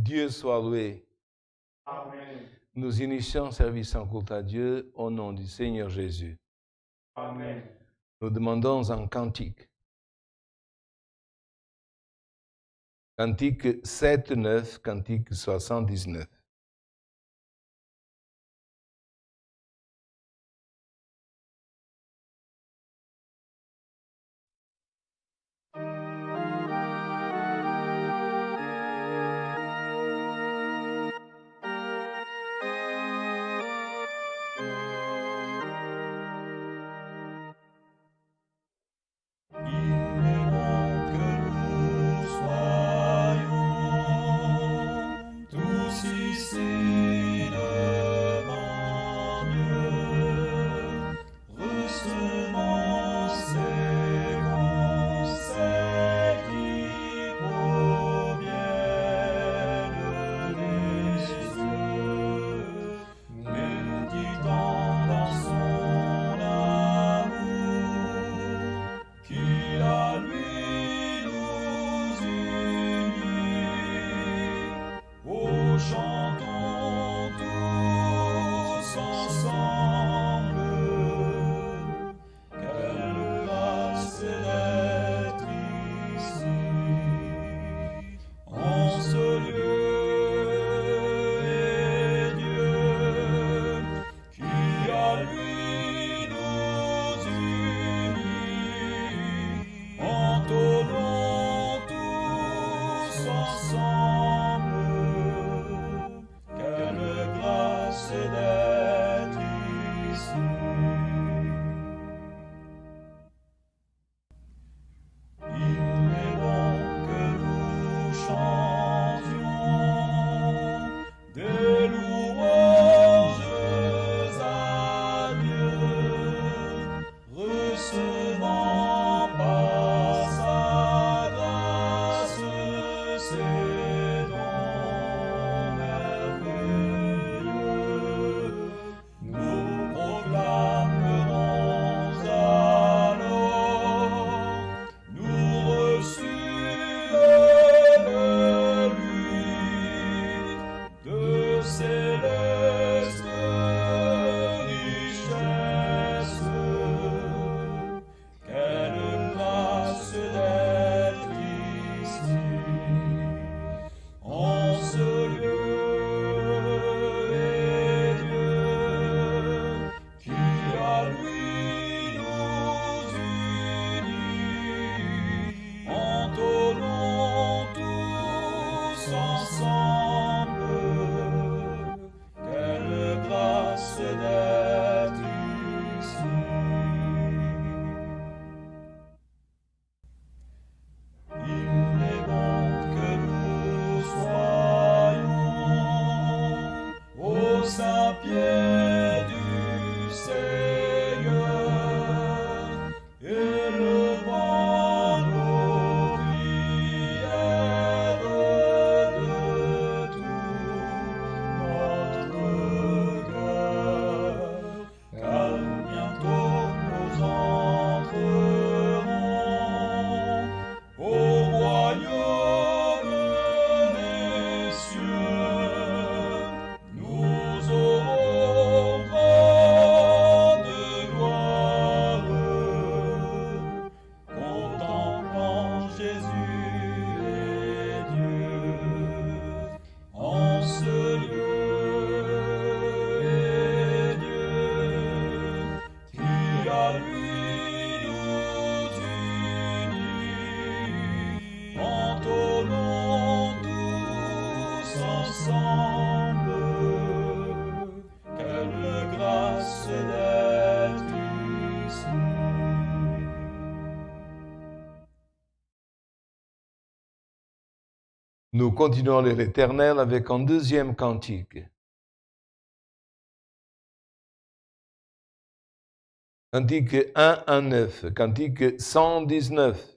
Dieu soit loué. Amen. Nous initions service en culte à Dieu au nom du Seigneur Jésus. Amen. Nous demandons un cantique. Cantique 7-9, cantique 79. Nous continuons l'Éternel avec un deuxième cantique. Cantique 1-9, cantique 119.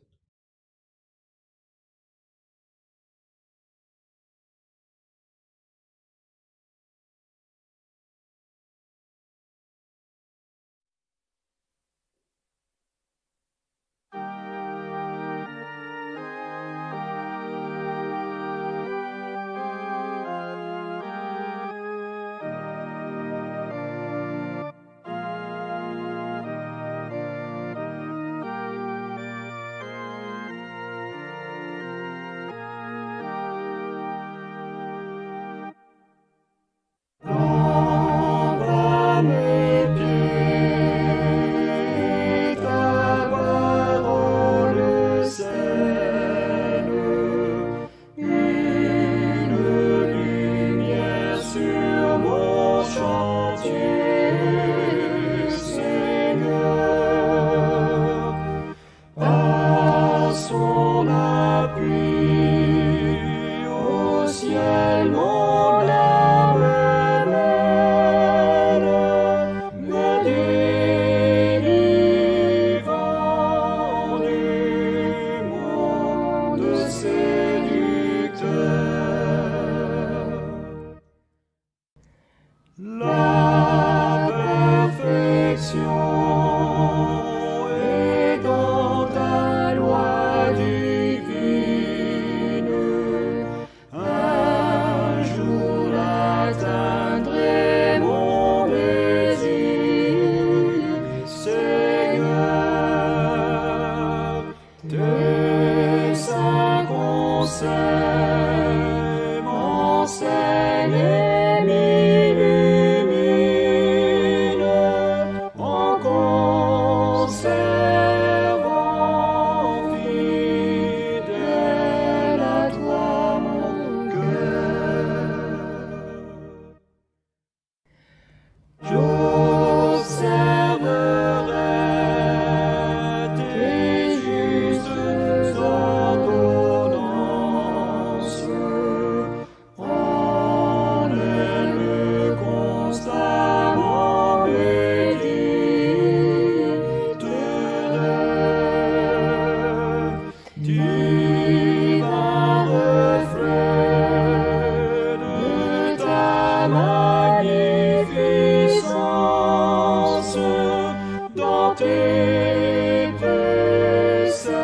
tes préceptes,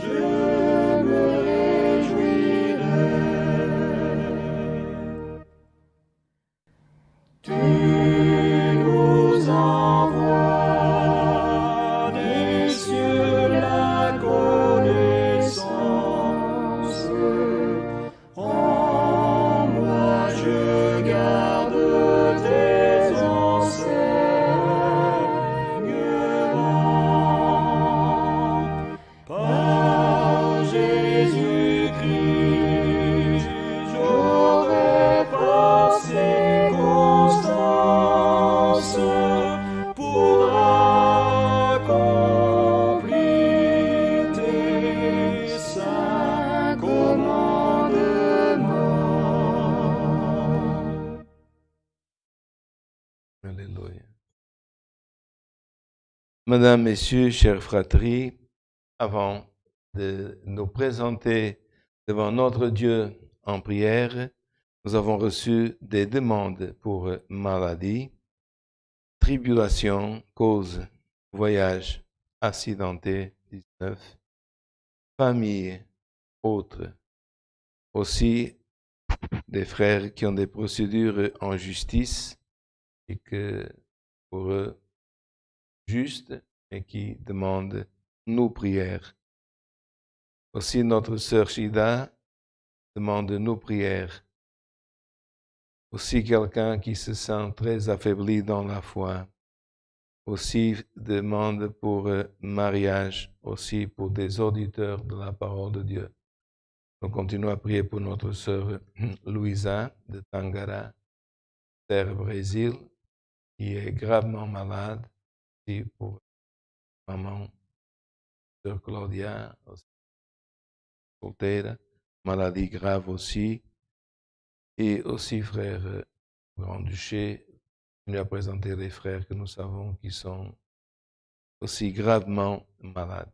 je me réjouirai. Tu nous envoies des cieux la connaissance. En moi je garde tes enseignements. Par Jésus-Christ, j'aurai passé constance pour accomplir tes saints commandements. Alléluia. Mesdames, Messieurs, chères fratries, avant de nous présenter devant notre Dieu en prière, nous avons reçu des demandes pour maladie, tribulation, cause, voyage, accidenté, 19, famille, autres. Aussi, des frères qui ont des procédures en justice et que pour eux, juste et qui demandent nos prières. Aussi, notre sœur Shida demande nos prières. Aussi, quelqu'un qui se sent très affaibli dans la foi. Aussi, demande pour mariage, aussi pour des auditeurs de la parole de Dieu. Nous continuons à prier pour notre sœur Luisa de Tangara, terre Brésil, qui est gravement malade. Aussi pour maman, sœur Claudia, aussi solteira, maladie grave aussi. Et aussi, frère Grand-Duché, nous a présenté les frères que nous savons qui sont aussi gravement malades.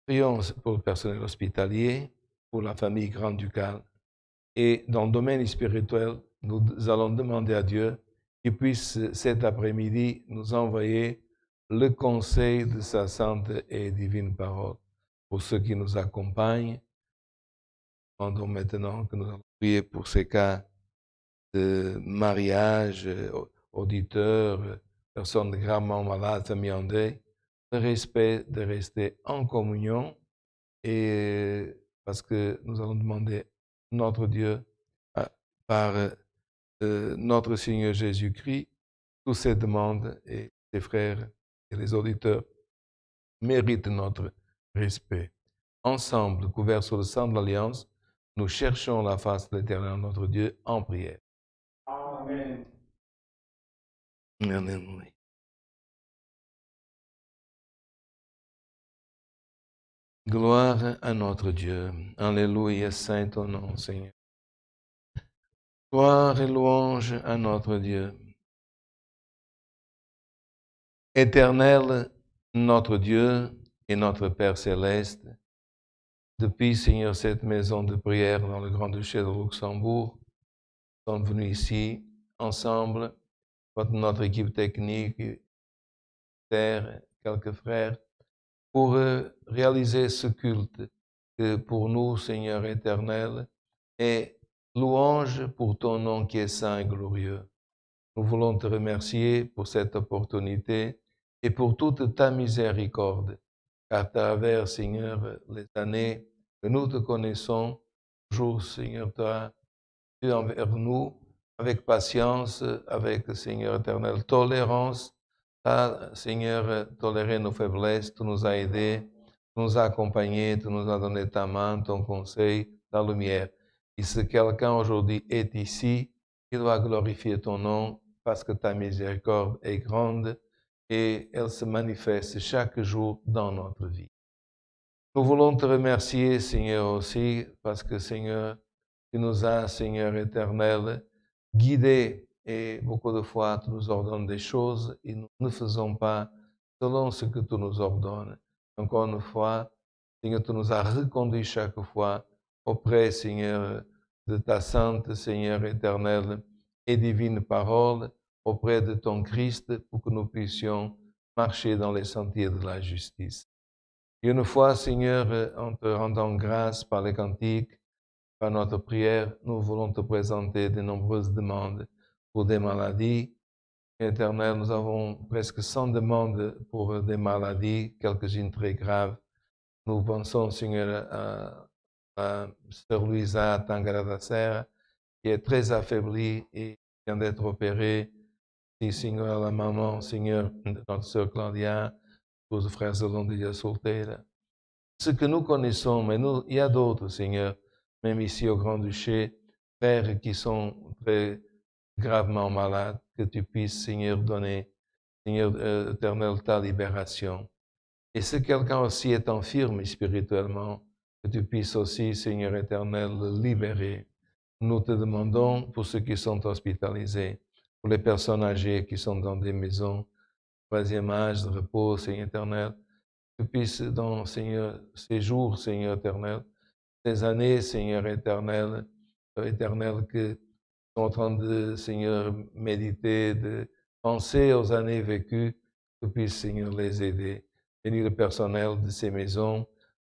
Prions pour le personnel hospitalier, pour la famille grand-ducale. Et dans le domaine spirituel, nous allons demander à Dieu qu'il puisse cet après-midi nous envoyer le conseil de sa sainte et divine parole. Pour ceux qui nous accompagnent, demandons maintenant que nous allons prier pour ces cas de mariage, auditeurs, personnes gravement malades, familles en deuil, le respect de rester en communion et parce que nous allons demander notre Dieu par notre Seigneur Jésus-Christ, toutes ces demandes et les frères et les auditeurs méritent notre respect. Ensemble, couverts sous le sang de l'Alliance, nous cherchons la face de l'Éternel notre Dieu en prière. Amen. Alléluia. Gloire à notre Dieu. Alléluia, saint ton nom, Seigneur. Gloire et louange à notre Dieu. Éternel, notre Dieu et notre Père céleste, depuis, Seigneur, cette maison de prière dans le Grand-Duché de Luxembourg, nous sommes venus ici ensemble, notre équipe technique, quelques frères, pour réaliser ce culte que pour nous, Seigneur éternel, est louange pour ton nom qui est saint et glorieux. Nous voulons te remercier pour cette opportunité et pour toute ta miséricorde, car à travers, Seigneur, les années que nous te connaissons, toujours, Seigneur, toi, tu envers nous, avec patience, avec, Seigneur éternel, tolérance, Seigneur, toléré nos faiblesses, tu nous as aidés, tu nous as accompagnés, tu nous as donné ta main, ton conseil, ta lumière. Et si quelqu'un aujourd'hui est ici, il doit glorifier ton nom parce que ta miséricorde est grande et elle se manifeste chaque jour dans notre vie. Nous voulons te remercier, Seigneur, aussi, parce que, Seigneur, tu nous as, Seigneur éternel, guidés et beaucoup de fois tu nous ordonnes des choses et nous ne faisons pas selon ce que tu nous ordonnes. Encore une fois, Seigneur, tu nous as reconduits chaque fois auprès, Seigneur, de ta sainte, Seigneur éternel et divine parole auprès de ton Christ pour que nous puissions marcher dans les sentiers de la justice. Et une fois, Seigneur, en te rendant grâce par les cantiques, par notre prière, nous voulons te présenter de nombreuses demandes pour des maladies. Éternel, nous avons presque 100 demandes pour des maladies, quelques-unes très graves. Nous pensons, Seigneur, à Sœur Louisa Tangaradasser, qui est très affaiblie et vient d'être opérée. Et Seigneur, la maman, Seigneur, de notre Sœur Claudia, tous les frères de Dieu solteira. Ce que nous connaissons, mais il y a d'autres, Seigneur, même ici au Grand-Duché, frères qui sont très gravement malades, que tu puisses, Seigneur, donner, Seigneur éternel, ta libération. Et si quelqu'un aussi est infirme spirituellement, que tu puisses aussi, Seigneur éternel, le libérer. Nous te demandons pour ceux qui sont hospitalisés, pour les personnes âgées qui sont dans des maisons, troisième âge de repos, Seigneur éternel, que tu puisses dans, Seigneur, ces jours, Seigneur éternel, ces années, Seigneur éternel, que sont en train de, Seigneur, méditer, de penser aux années vécues, que tu puisses, Seigneur, les aider. Bénis le personnel de ces maisons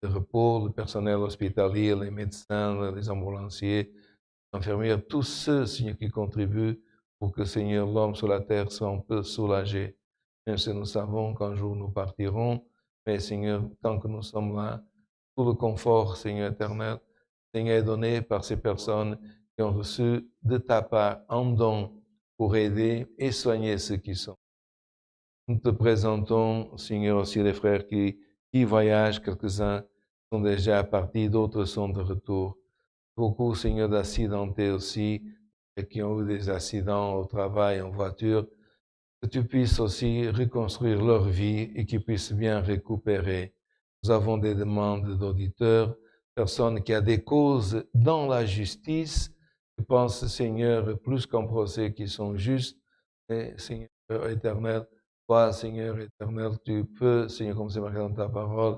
de repos, le personnel hospitalier, les médecins, les ambulanciers, les infirmières, tous ceux, Seigneur, qui contribuent pour que, Seigneur, l'homme sur la terre soit un peu soulagé. Même si nous savons qu'un jour nous partirons, mais, Seigneur, tant que nous sommes là, tout le confort, Seigneur éternel, Seigneur, est donné par ces personnes qui ont reçu de ta part un don pour aider et soigner ceux qui sont. Nous te présentons, Seigneur, aussi les frères qui voyagent, quelques-uns sont déjà partis, d'autres sont de retour. Beaucoup, Seigneur, d'accidentés aussi, et qui ont eu des accidents au travail, en voiture, que tu puisses aussi reconstruire leur vie et qu'ils puissent bien récupérer. Nous avons des demandes d'auditeurs, personnes qui ont des causes dans la justice. Je pense, Seigneur, plus qu'un procès qui sont justes, mais Seigneur éternel, toi, Seigneur éternel, tu peux, Seigneur, comme c'est marqué dans ta parole,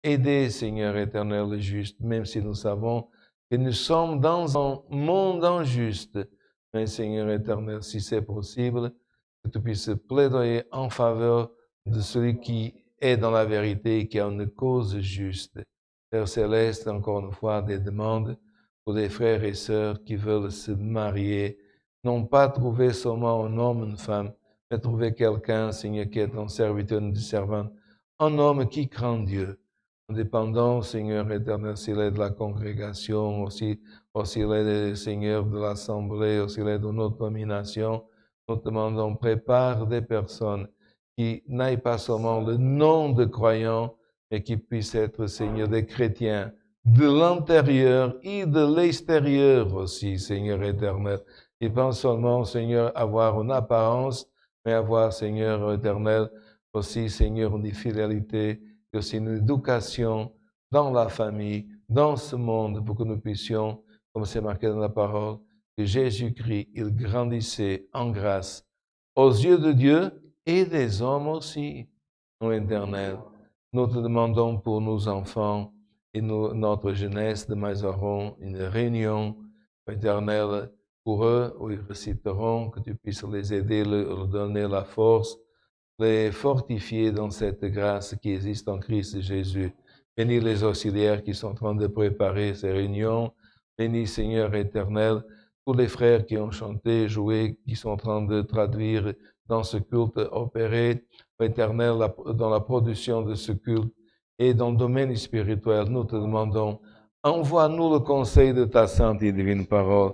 aider, Seigneur éternel, le juste, même si nous savons que nous sommes dans un monde injuste. Mais Seigneur éternel, si c'est possible, que tu puisses plaidoyer en faveur de celui qui est dans la vérité et qui a une cause juste. Père Céleste, encore une fois, des demandes pour des frères et sœurs qui veulent se marier, non pas trouver seulement un homme, une femme, mais trouver quelqu'un, Seigneur, qui est un serviteur, une servante, un homme qui craint Dieu. Indépendant, Seigneur éternel, s'il est de la congrégation, aussi s'il est, Seigneur, de l'Assemblée, aussi s'il est de notre domination, nous te demandons, prépare des personnes qui n'aient pas seulement le nom de croyants, mais qui puissent être, Seigneur, des chrétiens de l'intérieur et de l'extérieur aussi, Seigneur éternel. Et pas seulement, Seigneur, avoir une apparence, mais avoir, Seigneur éternel, aussi, Seigneur, une fidélité, et aussi une éducation dans la famille, dans ce monde, pour que nous puissions, comme c'est marqué dans la parole, que Jésus-Christ, il grandissait en grâce aux yeux de Dieu et des hommes aussi. Ô Éternel, nous te demandons pour nos enfants et notre jeunesse de Mazaron une réunion, Éternel, pour eux, où ils réciteront, que tu puisses les aider, leur donner la force, les fortifier dans cette grâce qui existe en Christ Jésus. Bénis les auxiliaires qui sont en train de préparer ces réunions. Bénis, Seigneur éternel, tous les frères qui ont chanté, joué, qui sont en train de traduire dans ce culte, opérer, éternel, dans la production de ce culte et dans le domaine spirituel. Nous te demandons, envoie-nous le conseil de ta sainte et divine parole.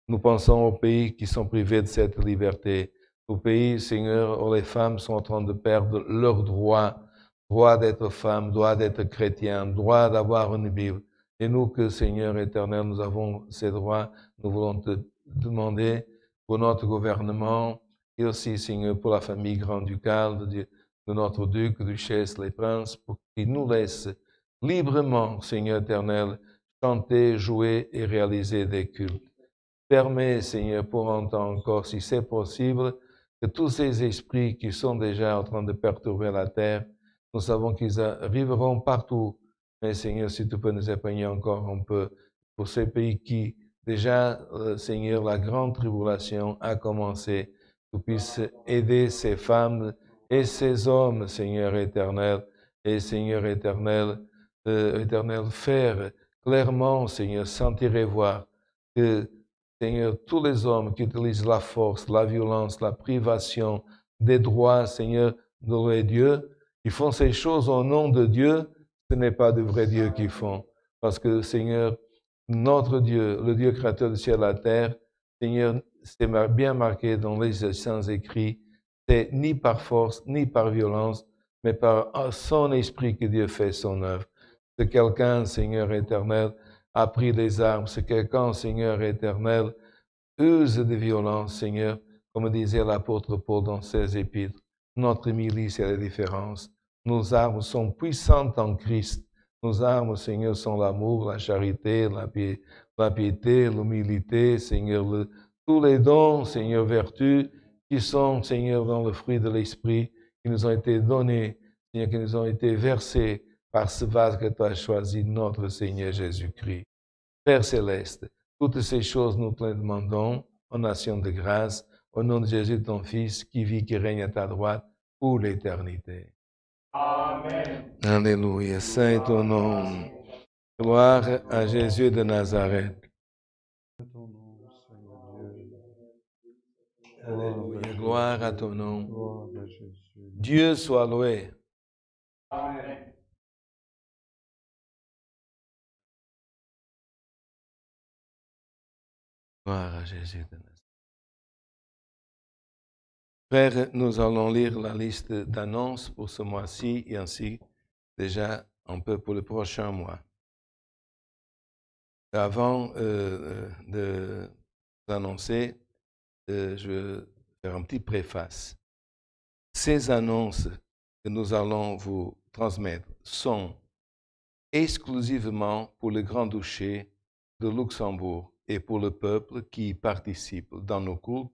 Nous pensons aux pays qui sont privés de cette liberté. Aux pays, Seigneur, où les femmes sont en train de perdre leurs droits, droit d'être femme, droit d'être chrétien, droit d'avoir une Bible. Et nous que, Seigneur éternel, nous avons ces droits, nous voulons te demander pour notre gouvernement et aussi, Seigneur, pour la famille grand-ducale de notre duc, duchesse, les princes, pour qu'ils nous laissent librement, Seigneur éternel, chanter, jouer et réaliser des cultes. Permets, Seigneur, pour un temps encore, si c'est possible, que tous ces esprits qui sont déjà en train de perturber la terre, nous savons qu'ils arriveront partout. Mais Seigneur, si tu peux nous épargner encore un peu pour ces pays qui, déjà, Seigneur, la grande tribulation a commencé. tu puisses aider ces femmes et ces hommes, Seigneur éternel, et Seigneur éternel, faire clairement, Seigneur, sentir et voir que, Seigneur, tous les hommes qui utilisent la force, la violence, la privation des droits, Seigneur, de Dieu, ils font ces choses au nom de Dieu, ce n'est pas de vrai Dieu qu'ils font. Parce que, Seigneur, notre Dieu, le Dieu créateur du ciel et de la terre, Seigneur, c'est bien marqué dans les saints écrits, c'est ni par force, ni par violence, mais par son esprit que Dieu fait son œuvre. C'est quelqu'un, Seigneur éternel, a pris des armes. C'est quelqu'un, Seigneur éternel, use de violence, Seigneur, comme disait l'apôtre Paul dans ses épîtres. Notre milice est la différence. Nos armes sont puissantes en Christ. Nos armes, Seigneur, sont l'amour, la charité, la piété, l'humilité, Seigneur, tous les dons, Seigneur, vertus, qui sont, Seigneur, dans le fruit de l'Esprit, qui nous ont été donnés, Seigneur, qui nous ont été versés par ce vase que tu as choisi, notre Seigneur Jésus-Christ. Père céleste, toutes ces choses nous te les demandons en action de grâce, au nom de Jésus, ton Fils, qui vit, qui règne à ta droite pour l'éternité. Amen. Alléluia, saint est ton nom. Gloire à Jésus de Nazareth. Ton nom, Seigneur Dieu. Alléluia, gloire à ton nom. Gloire à Jésus. Dieu soit loué. Amen. Gloire à Jésus de Nazareth. Frères, nous allons lire la liste d'annonces pour ce mois-ci et ainsi déjà un peu pour le prochain mois. Avant de vous annoncer, je vais faire un petit préface. Ces annonces que nous allons vous transmettre sont exclusivement pour le Grand-Duché de Luxembourg et pour le peuple qui participe dans nos cultes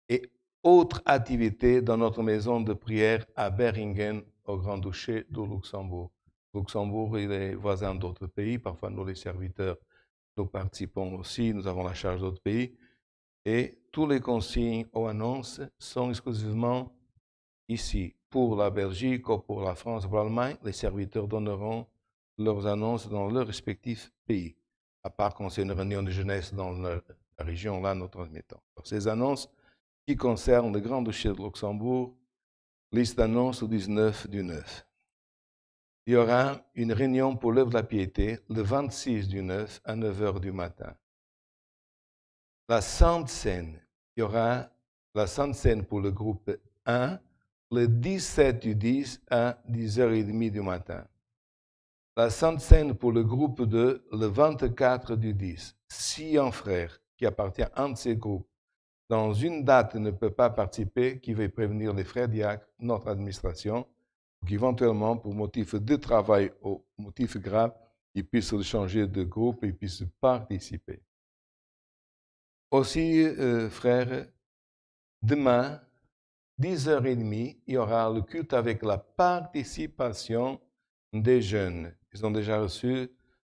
et autres activités dans notre maison de prière à Beringen, au Grand-Duché de Luxembourg. Luxembourg, il est voisin d'autres pays. Parfois, nous, les serviteurs, nous participons aussi. Nous avons la charge d'autres pays. Et tous les consignes ou annonces sont exclusivement ici. Pour la Belgique ou pour la France ou pour l'Allemagne, les serviteurs donneront leurs annonces dans leurs respectifs pays. À part quand c'est une réunion de jeunesse dans la région, là, nous transmettons. Alors, ces annonces qui concernent le Grand-Duché de Luxembourg, liste d'annonces au 19/9. Il y aura une réunion pour l'œuvre de la piété le 26/9 à 9h du matin. La Sainte Seine, il y aura la Sainte Seine pour le groupe 1 le 17/10 à 10h30 du matin. La Sainte Seine pour le groupe 2 le 24/10. Si un frère qui appartient à un de ces groupes dans une date ne peut pas participer, qui veut prévenir les frères diacres, notre administration, pour qu'éventuellement, pour motif de travail ou motif grave, ils puissent changer de groupe et puissent participer. Aussi, frères, demain, 10h30, il y aura le culte avec la participation des jeunes. Ils ont déjà reçu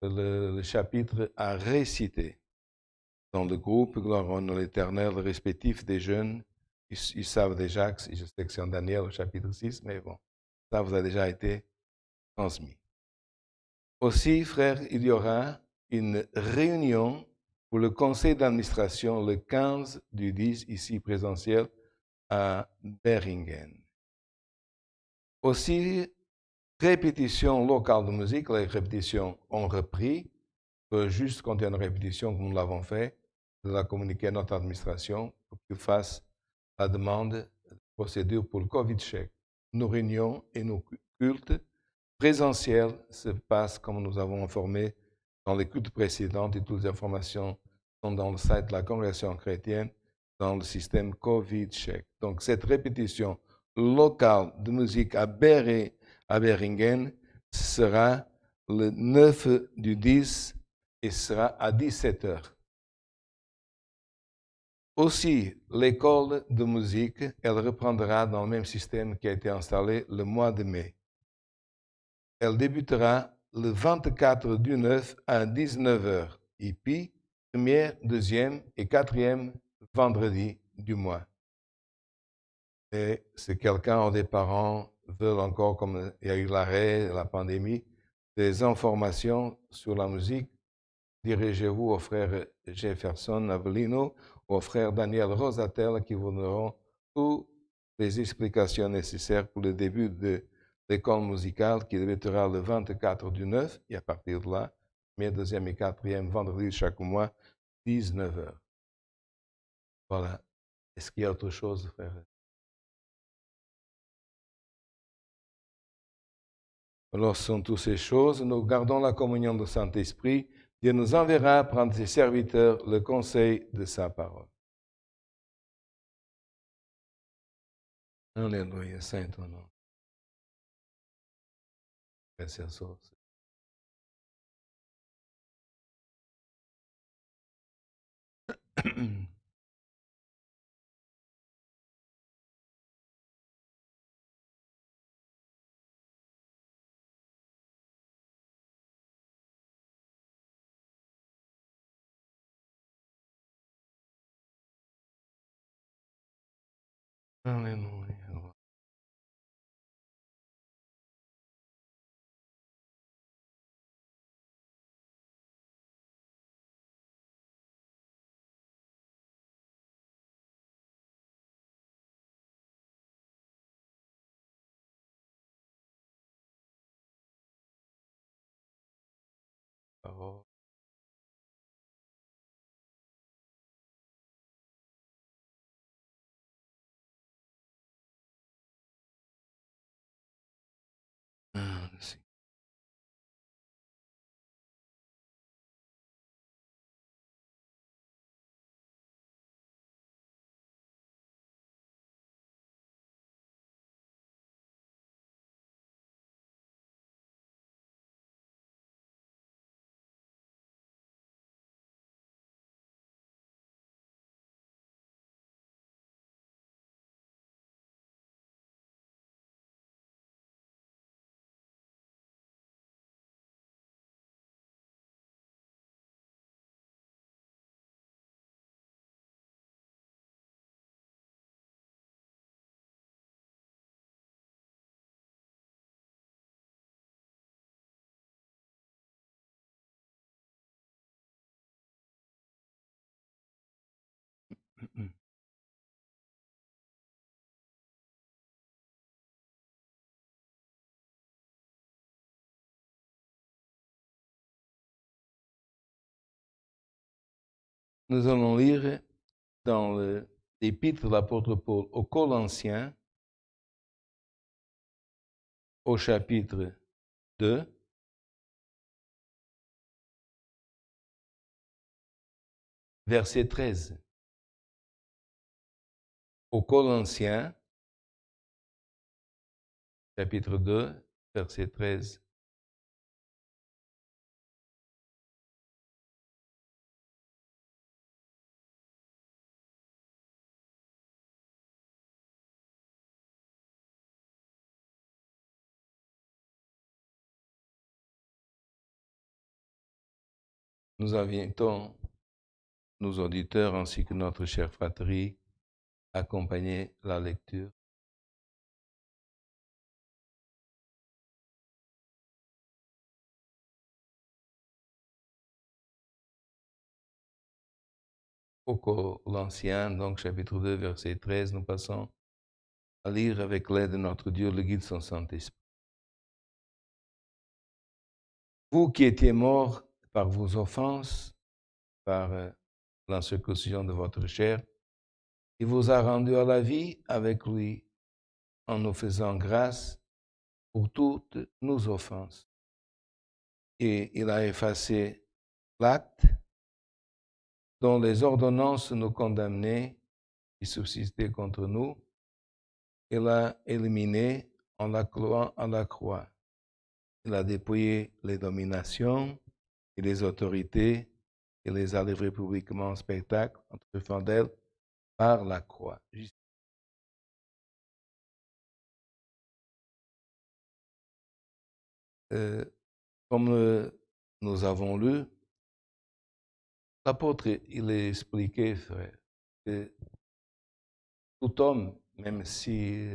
le chapitre à réciter. Dans le groupe, gloire en l'Éternel respectif des jeunes, ils savent déjà, je sais que c'est en Daniel au chapitre 6, mais bon, ça vous a déjà été transmis. Aussi, frères, il y aura une réunion pour le conseil d'administration le 15/10, ici présentiel, à Beringen. Aussi, répétition locale de musique, les répétitions ont repris, juste quand il y a une répétition, comme nous l'avons fait, de la communiquer à notre administration pour qu'ils fassent la demande de procédure pour le Covid-check. Nos réunions et nos cultes présentiels se passent comme nous avons informé dans les cultes précédents et toutes les informations sont dans le site de la Congrégation chrétienne dans le système Covid-check. Donc cette répétition locale de musique à Beringen sera le 9/10 et sera à 17h. Aussi, l'école de musique, elle reprendra dans le même système qui a été installé le mois de mai. Elle débutera le 24/9 à 19h, et puis, premier, deuxième et quatrième vendredi du mois. Et si quelqu'un ou des parents veulent encore, comme il y a eu l'arrêt, la pandémie, des informations sur la musique, dirigez-vous au frère Jefferson Avellino ou au frère Daniel Rosatel qui vous donneront toutes les explications nécessaires pour le début de l'école musicale qui débutera le 24 du 9 et à partir de là, premier, deuxième et quatrième vendredi de chaque mois, 19 heures. Voilà. Est-ce qu'il y a autre chose, frère? Alors, ce sont toutes ces choses. Nous gardons la communion du Saint-Esprit. Dieu nous enverra prendre ses serviteurs le conseil de sa parole. Alléluia, Saint ton nom. Merci à toi. Alléluia. Parole. Merci. Nous allons lire dans l'épître de l'apôtre Paul aux Colossiens, au chapitre 2, verset 13. Aux Colossiens, chapitre 2, verset 13. Nous invitons nos auditeurs ainsi que notre chère fratrie à accompagner la lecture. Aux Colossiens, donc chapitre 2, verset 13, nous passons à lire avec l'aide de notre Dieu, le guide de son Saint-Esprit. Vous qui étiez morts par vos offenses, par l'incirconcision de votre chair, il vous a rendu à la vie avec lui en nous faisant grâce pour toutes nos offenses. Et il a effacé l'acte dont les ordonnances nous condamnaient et subsistaient contre nous. Il l'a éliminé en la clouant à la croix. Il a dépouillé les dominations et les autorités et les a livrées publiquement en spectacle en triomphant d'elles par la croix. Comme nous avons lu, l'apôtre, il a expliqué, frère, que tout homme même si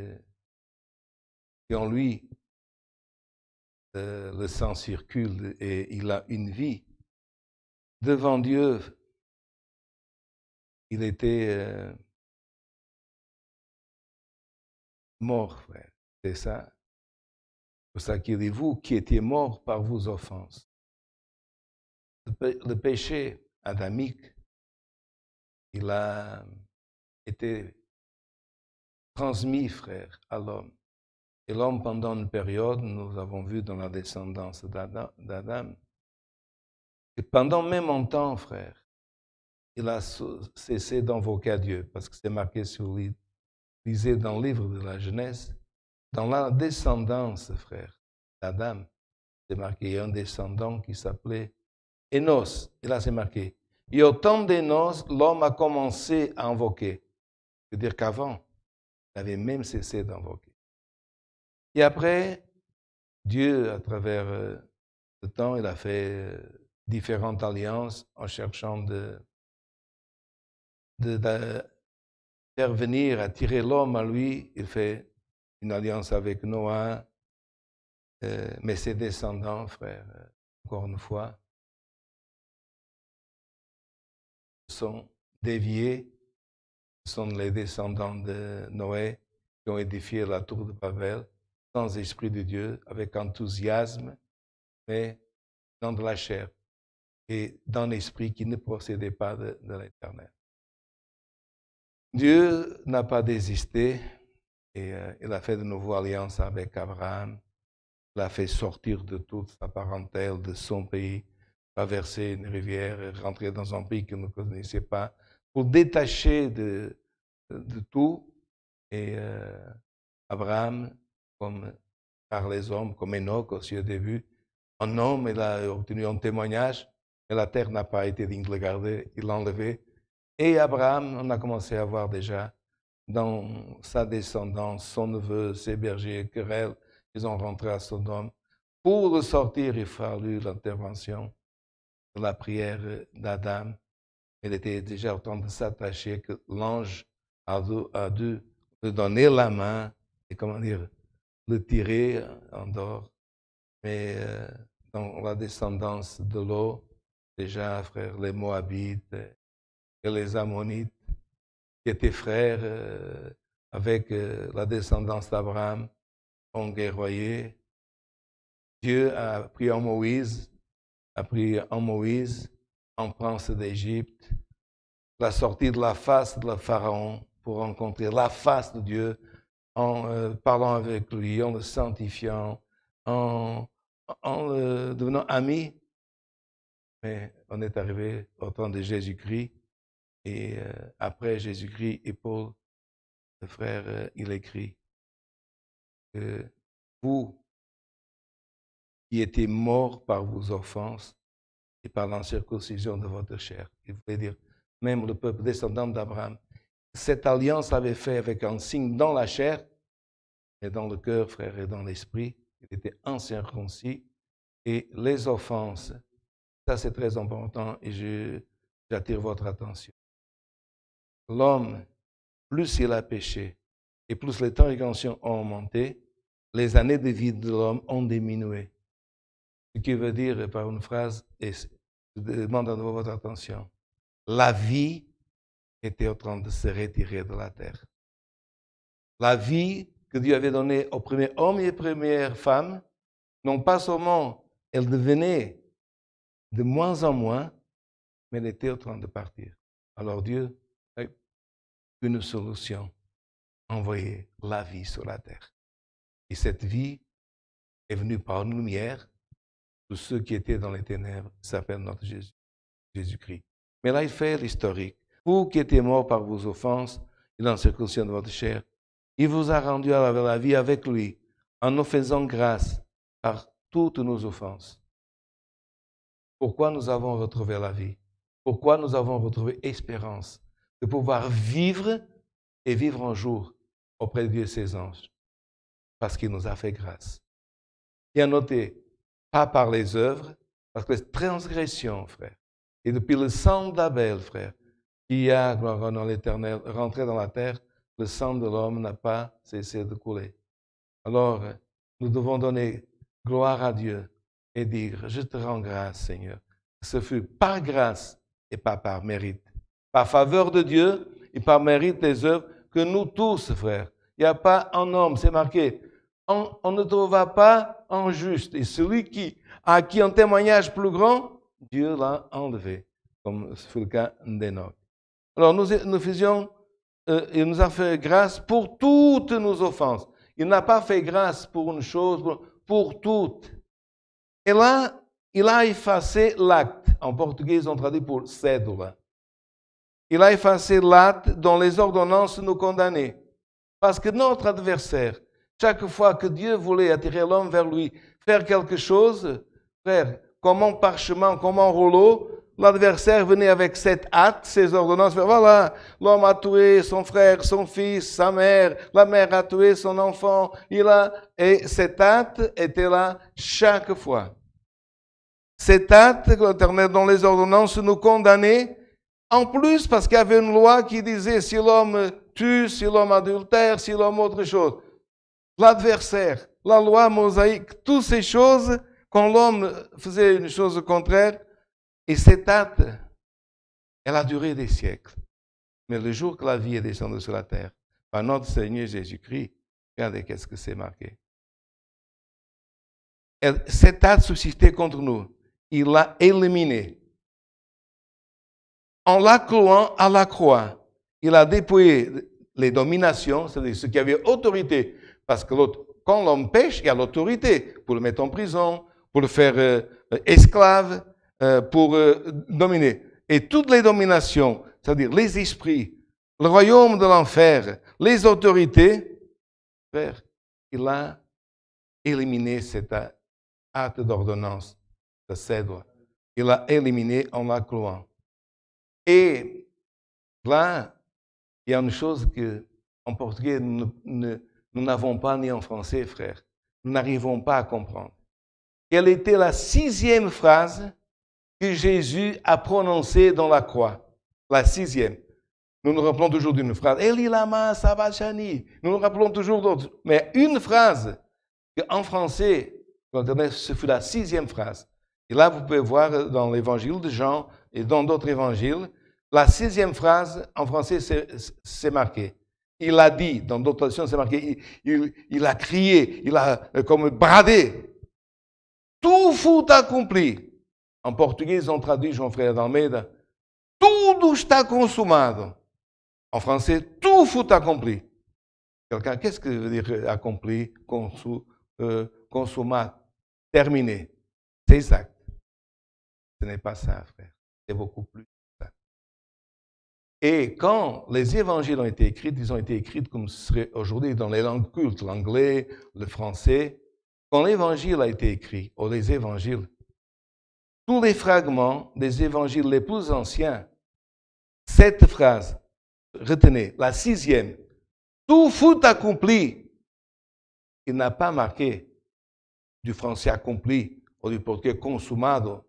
en lui, le sang circule et il a une vie, devant Dieu, il était mort, frère. C'est ça. C'est pour ça qu'il dit, vous qui étiez morts par vos offenses. Le péché adamique, il a été transmis, frère, à l'homme. Et l'homme, pendant une période, nous avons vu dans la descendance d'Adam, et pendant même un temps, frère, il a cessé d'invoquer à Dieu, parce que c'est marqué sur lui. Lisez dans le livre de la Genèse, dans la descendance, frère, d'Adam, c'est marqué, il y a un descendant qui s'appelait Enos. Et là, c'est marqué. Et au temps d'Enos, l'homme a commencé à invoquer. C'est-à-dire qu'avant, il avait même cessé d'invoquer. Et après, Dieu, à travers le temps, il a fait différentes alliances en cherchant d'intervenir, attirer l'homme à lui. Il fait une alliance avec Noah, mais ses descendants, frère, encore une fois, sont déviés. Ce sont les descendants de Noé qui ont édifié la tour de Babel sans esprit de Dieu, avec enthousiasme, mais dans de la chair et dans l'esprit qui ne procédait pas de l'Éternel. Dieu n'a pas désisté et il a fait de nouveau alliance avec Abraham. Il l'a fait sortir de toute sa parentèle, de son pays, traverser une rivière et rentrer dans un pays qu'il ne connaissait pas, pour détacher de tout. Et Abraham, comme par les hommes, comme Enoch aussi au début, un homme, il a obtenu un témoignage, mais la terre n'a pas été digne de le garder, il l'a enlevé. Et Abraham, on a commencé à voir déjà dans sa descendance, son neveu, ses bergers, querelles, ils ont rentré à Sodome. Pour le sortir, il fallut l'intervention de la prière d'Adam. Il était déjà au temps de s'attacher que l'ange a dû lui donner la main et, comment dire, le tirer en dehors. Mais dans la descendance de l'eau, déjà, frère, les Moabites et les Ammonites, qui étaient frères avec la descendance d'Abraham, ont guerroyé. Dieu a pris en Moïse, en prince d'Égypte, la sortie de la face de le Pharaon pour rencontrer la face de Dieu en parlant avec lui, en le sanctifiant, en devenant amis. Mais on est arrivé au temps de Jésus-Christ et après Jésus-Christ et Paul, le frère, il écrit que vous qui étiez morts par vos offenses et par l'incirconcision de votre chair. Il voulait dire, même le peuple descendant d'Abraham, cette alliance avait fait avec un signe dans la chair, et dans le cœur, frère, et dans l'esprit. Il était incirconcis. Et les offenses, ça c'est très important, et j'attire votre attention. L'homme, plus il a péché, et plus les transgressions ont augmenté, les années de vie de l'homme ont diminué. Ce qui veut dire, par une phrase, et je demande à nouveau votre attention, la vie était en train de se retirer de la terre. La vie que Dieu avait donnée au premier homme et première femme, non pas seulement elle devenait de moins en moins, mais elle était en train de partir. Alors Dieu a une solution, envoyer la vie sur la terre. Et cette vie est venue par une lumière. Tous ceux qui étaient dans les ténèbres s'appellent notre Jésus-Christ. Mais là, il fait l'historique. Vous qui étiez morts par vos offenses et dans la circoncision de votre chair, il vous a rendu à la vie avec lui, en nous faisant grâce par toutes nos offenses. Pourquoi nous avons retrouvé la vie? Pourquoi nous avons retrouvé espérance de pouvoir vivre et vivre un jour auprès de Dieu et ses anges? Parce qu'il nous a fait grâce. Et à noter, pas par les œuvres, parce que les transgressions, frère, et depuis le sang d'Abel, frère, qui a, gloire dans l'Éternel, rentré dans la terre, le sang de l'homme n'a pas cessé de couler. Alors, nous devons donner gloire à Dieu et dire, je te rends grâce, Seigneur. Ce fut par grâce et pas par mérite. Par faveur de Dieu et par mérite des œuvres que nous tous, frères. Il n'y a pas un homme, c'est marqué. On ne trouvera pas un juste. Et celui à qui un témoignage plus grand, Dieu l'a enlevé, comme ce fut le cas d'Enoch. Alors nous faisions, il nous a fait grâce pour toutes nos offenses. Il n'a pas fait grâce pour une chose, pour toutes. Et là, il a effacé l'acte. En portugais, ils ont traduit pour cédula. Il a effacé l'acte dont les ordonnances nous condamnaient. Parce que notre adversaire, chaque fois que Dieu voulait attirer l'homme vers lui, faire quelque chose, frère, comme un parchemin, comme un rouleau, l'adversaire venait avec cet acte, ces ordonnances. Voilà, l'homme a tué son frère, son fils, sa mère, la mère a tué son enfant. Et cet acte était là chaque fois. Cet acte, l'Éternel, dont les ordonnances nous condamnaient, en plus, parce qu'il y avait une loi qui disait si l'homme tue, si l'homme adultère, si l'homme autre chose. L'adversaire, la loi mosaïque, toutes ces choses, quand l'homme faisait une chose contraire, et cet acte, elle a duré des siècles. Mais le jour que la vie est descendue sur la terre, par notre Seigneur Jésus-Christ, regardez qu'est-ce que c'est marqué. Cet acte suscité contre nous, il l'a éliminé. En la clouant à la croix, il a dépouillé les dominations, c'est-à-dire ceux qui avaient autorité. Parce que quand l'homme pêche, il y a l'autorité pour le mettre en prison, pour le faire esclave, pour dominer. Et toutes les dominations, c'est-à-dire les esprits, le royaume de l'enfer, les autorités, frère, il a éliminé cet acte d'ordonnance, de cèdre. Il l'a éliminé en la clouant. Et là, il y a une chose qu'en portugais, nous n'avons pas ni en français, frère. Nous n'arrivons pas à comprendre. Quelle était la 6e phrase que Jésus a prononcée dans la croix? La 6e. Nous nous rappelons toujours d'une phrase. Eli lama sabachthani. Nous nous rappelons toujours d'autres. Mais une phrase, en français, ce fut la 6e phrase. Et là, vous pouvez voir dans l'évangile de Jean et dans d'autres évangiles, la 6e phrase, en français, c'est marqué. Il a dit, dans d'autres traductions, c'est marqué, il a crié, il a comme bradé. Tout fut accompli. En portugais, ils ont traduit, Jean-Frère d'Almeida, tudo está consumado. En français, tout fut accompli. Quelqu'un, qu'est-ce que veut dire accompli, consumado, terminé? C'est exact. Ce n'est pas ça, frère. C'est beaucoup plus que ça. Et quand les évangiles ont été écrits, ils ont été écrits comme ce serait aujourd'hui dans les langues cultes, l'anglais, le français. Quand l'évangile a été écrit, ou les évangiles, tous les fragments des évangiles les plus anciens, cette phrase, retenez, la 6e, tout fut accompli. Il n'a pas marqué du français accompli ou du portugais consumado.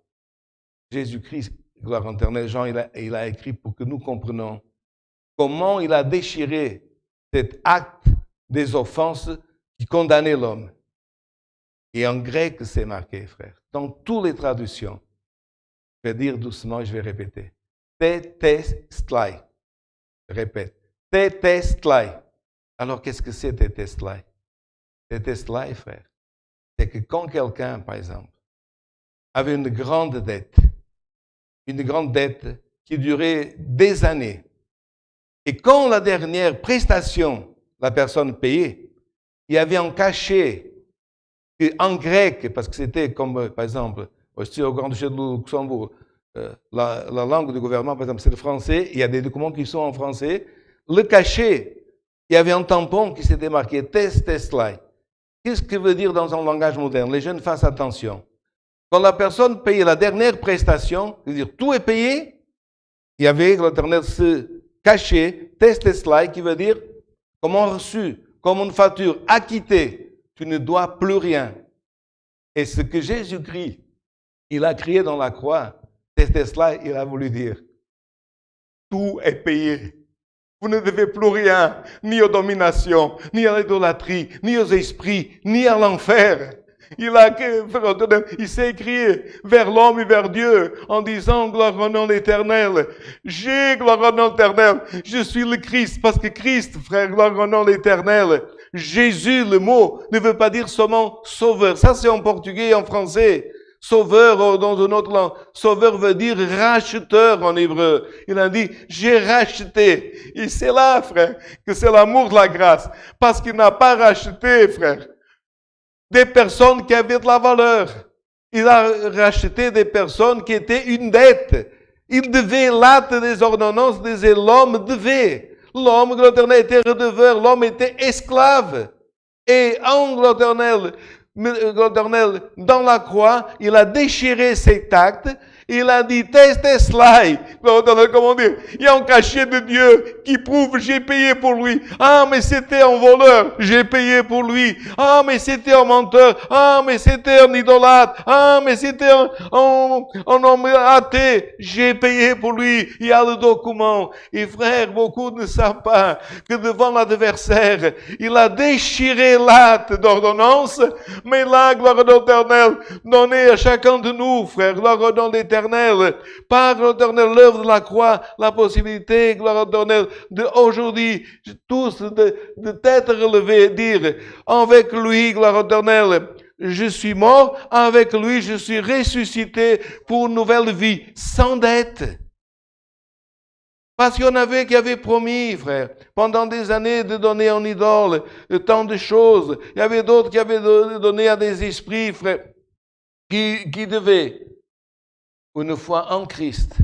Jésus-Christ, gloire éternelle, Jean, il a écrit pour que nous comprenions comment il a déchiré cet acte des offenses qui condamnait l'homme. Et en grec, c'est marqué, frère, dans toutes les traductions. Je vais dire doucement et je vais répéter. Tetestlai. Je répète. Tetestlai. Alors, qu'est-ce que c'est tetestlai? Tetestlai, frère, c'est que quand quelqu'un, par exemple, avait une grande dette qui durait des années, et quand la dernière prestation, la personne payait, il y avait un cachet en grec, parce que c'était comme, par exemple, au Grand Duché de Luxembourg, la langue du gouvernement, par exemple, c'est le français, il y a des documents qui sont en français. Le cachet, il y avait un tampon qui s'était marqué Testlai. Qu'est-ce que veut dire dans un langage moderne? Les jeunes fassent attention. Quand la personne payait la dernière prestation, c'est-à-dire tout est payé, il y avait l'Éternel ce cachet, Testlai, qui veut dire comme on reçu, comme une facture acquittée, tu ne dois plus rien. Et ce que Jésus-Christ, il a crié dans la croix, Testlai, il a voulu dire, tout est payé. Vous ne devez plus rien, ni aux dominations, ni à l'idolâtrie, ni aux esprits, ni à l'enfer. Il s'est écrié vers l'homme et vers Dieu en disant gloire au nom de l'Éternel. J'ai gloire au nom de l'Éternel. Je suis le Christ parce que Christ, frère, gloire au nom de l'Éternel. Jésus, le mot, ne veut pas dire seulement sauveur. Ça, c'est en portugais et en français. Sauveur dans une autre langue. Sauveur veut dire racheteur en hébreu. Il a dit, j'ai racheté. Et c'est là, frère, que c'est l'amour de la grâce. Parce qu'il n'a pas racheté, frère, des personnes qui avaient de la valeur. Il a racheté des personnes qui étaient une dette. Il devait l'acte des ordonnances, disait l'homme devait. L'homme, l'Éternel, était redeveur. L'homme était esclave. Et en l'Éternel, dans la croix, il a déchiré cet acte. Il a dit, testelai. Comment dire? Il y a un cachet de Dieu qui prouve, j'ai payé pour lui. Ah, mais c'était un voleur. J'ai payé pour lui. Ah, mais c'était un menteur. Ah, mais c'était un idolâtre. Ah, mais c'était un homme athée. J'ai payé pour lui. Il y a le document. Et frère, beaucoup ne savent pas que devant l'adversaire, il a déchiré l'acte d'ordonnance. Mais là, gloire à l'Éternel, donnez à chacun de nous, frère, gloire à l'Éternel, par l'Éternel, l'œuvre de la croix, la possibilité, gloire à l'Éternel, d'aujourd'hui, tous d'être relevés, dire, avec lui, gloire à l'Éternel, je suis mort, avec lui, je suis ressuscité pour une nouvelle vie, sans dette. Parce qu'il y en avait qui avaient promis, frère, pendant des années de donner en idole tant de choses. Il y avait d'autres qui avaient donné à des esprits, frère, qui devaient, une fois en Christ,